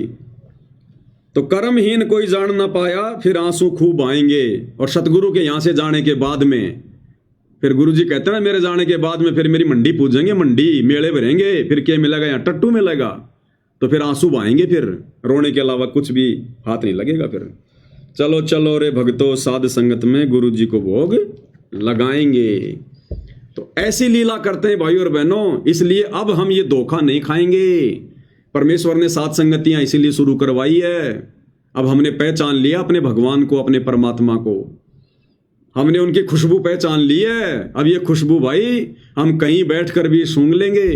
तो कर्महीन कोई जान ना पाया, फिर आंसू खूब आएंगे। और सतगुरु के यहां से जाने के बाद में फिर गुरुजी कहते हैं मेरे जाने के बाद में फिर मेरी मंडी पूजेंगे, मंडी मेले भरेंगे, फिर क्या मिलेगा? यहाँ टट्टू मिलेगा। तो फिर आंसू बहाएंगे, फिर रोने के अलावा कुछ भी हाथ नहीं लगेगा। फिर चलो चलो रे भक्तों साध संगत में, गुरुजी को भोग लगाएंगे। तो ऐसी लीला करते हैं भाई और बहनों। इसलिए अब हम ये धोखा नहीं खाएंगे। परमेश्वर ने सात संगतियां इसीलिए शुरू करवाई है। अब हमने पहचान लिया अपने भगवान को, अपने परमात्मा को, हमने उनकी खुशबू पहचान ली है। अब ये खुशबू भाई हम कहीं बैठकर भी सूंघ लेंगे,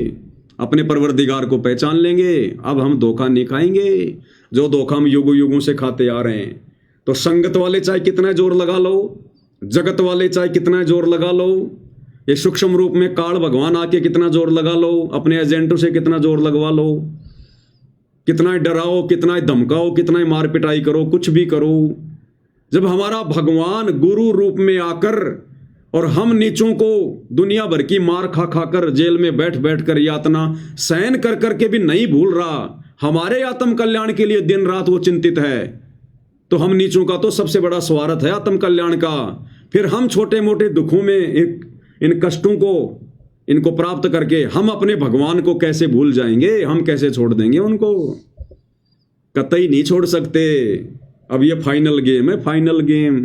अपने परवरदिगार को पहचान लेंगे। अब हम धोखा नहीं खाएंगे, जो धोखा हम युगों युगों से खाते आ रहे हैं। तो संगत वाले चाहे कितना जोर लगा लो, जगत वाले चाहे कितना जोर लगा लो, ये सूक्ष्म रूप में काल भगवान आके कितना जोर लगा लो, अपने एजेंटों से कितना जोर लगवा लो, कितना डराओ, कितना धमकाओ, कितना मार पिटाई करो, कुछ भी करो, जब हमारा भगवान गुरु रूप में आकर और हम नीचों को दुनिया भर की मार खा खाकर जेल में बैठ बैठ कर यातना सहन कर करके भी नहीं भूल रहा, हमारे आत्म कल्याण के लिए दिन रात वो चिंतित है, तो हम नीचों का तो सबसे बड़ा स्वार्थ है आत्म कल्याण का। फिर हम छोटे मोटे दुखों में इन कष्टों को इनको प्राप्त करके हम अपने भगवान को कैसे भूल जाएंगे, हम कैसे छोड़ देंगे उनको? कतई नहीं छोड़ सकते। अब ये फाइनल गेम है, फाइनल गेम,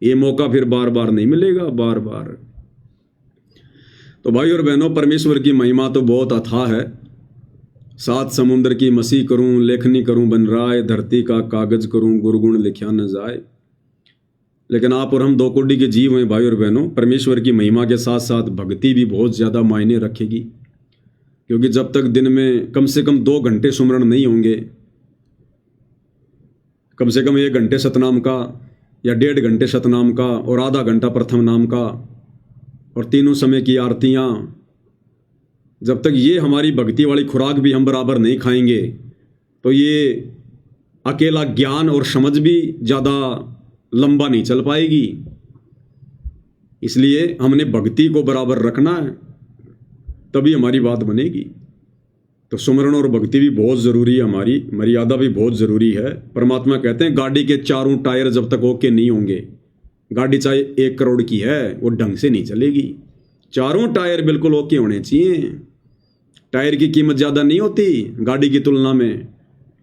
ये मौका फिर बार बार नहीं मिलेगा, बार बार। तो भाई और बहनों, परमेश्वर की महिमा तो बहुत अथाह है। सात समुद्र की मसी करूं, लेखनी करूं बन राय, धरती का कागज करूं, गुरगुण लिखा न जाए। लेकिन आप और हम दो कोटि के जीव हैं भाई और बहनों। परमेश्वर की महिमा के साथ साथ भक्ति भी बहुत ज़्यादा मायने रखेगी, क्योंकि जब तक दिन में कम से कम 2 घंटे सुमरण नहीं होंगे, कम से कम 1 घंटे सतनाम का या 1.5 घंटे सतनाम का और आधा घंटा प्रथम नाम का और तीनों समय की आरतियाँ, जब तक ये हमारी भक्ति वाली खुराक भी हम बराबर नहीं खाएंगे, तो ये अकेला ज्ञान और समझ भी ज़्यादा लंबा नहीं चल पाएगी। इसलिए हमने भक्ति को बराबर रखना है, तभी हमारी बात बनेगी। तो सुमरण और भक्ति भी बहुत ज़रूरी है, हमारी मर्यादा भी बहुत ज़रूरी है। परमात्मा कहते हैं गाड़ी के चारों टायर जब तक ओके नहीं होंगे, गाड़ी चाहे 1 करोड़ की है, वो ढंग से नहीं चलेगी। चारों टायर बिल्कुल ओके होने चाहिए। टायर की कीमत ज़्यादा नहीं होती गाड़ी की तुलना में।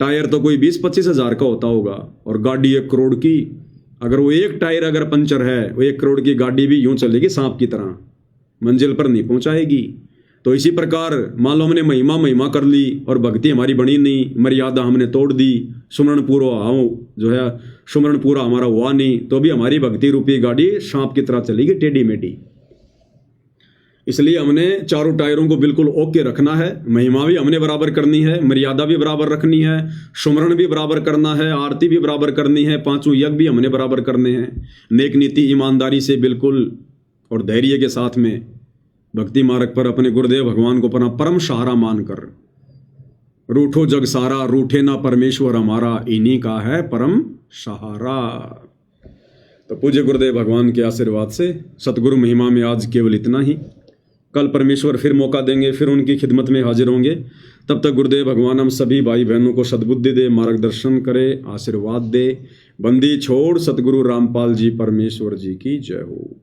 टायर तो कोई 20-25 हज़ार का होता होगा और गाड़ी 1 करोड़ की। अगर वो एक टायर अगर पंचर है, वो 1 करोड़ की गाड़ी भी यूं चलेगी सांप की तरह, मंजिल पर नहीं पहुंचाएगी। तो इसी प्रकार मान लो हमने महिमा कर ली और भक्ति हमारी बनी नहीं, मर्यादा हमने तोड़ दी, सुमरण पूरा हमारा हुआ नहीं, तो भी हमारी भक्ति रूपी गाड़ी सांप की तरह चलेगी, टेढ़ी मेढ़ी। इसलिए हमने चारों टायरों को बिल्कुल ओके रखना है। महिमा भी हमने बराबर करनी है, मर्यादा भी बराबर रखनी है, सुमरण भी बराबर करना है, आरती भी बराबर करनी है, 5 यज्ञ भी हमने बराबर करने हैं। नेक नीति ईमानदारी से बिल्कुल और धैर्य के साथ में भक्ति मार्ग पर अपने गुरुदेव भगवान को अपना परम सहारा मानकर, रूठो जग सारा रूठे ना परमेश्वर हमारा, इन्हीं का है परम सहारा। तो पूज्य गुरुदेव भगवान के आशीर्वाद से सतगुरु महिमा में आज केवल इतना ही। कल परमेश्वर फिर मौका देंगे, फिर उनकी खिदमत में हाजिर होंगे। तब तक गुरुदेव भगवान हम सभी भाई बहनों को सद्बुद्धि दे, मार्गदर्शन करे, आशीर्वाद दे। बंदी छोड़ सतगुरु रामपाल जी परमेश्वर जी की जय हो।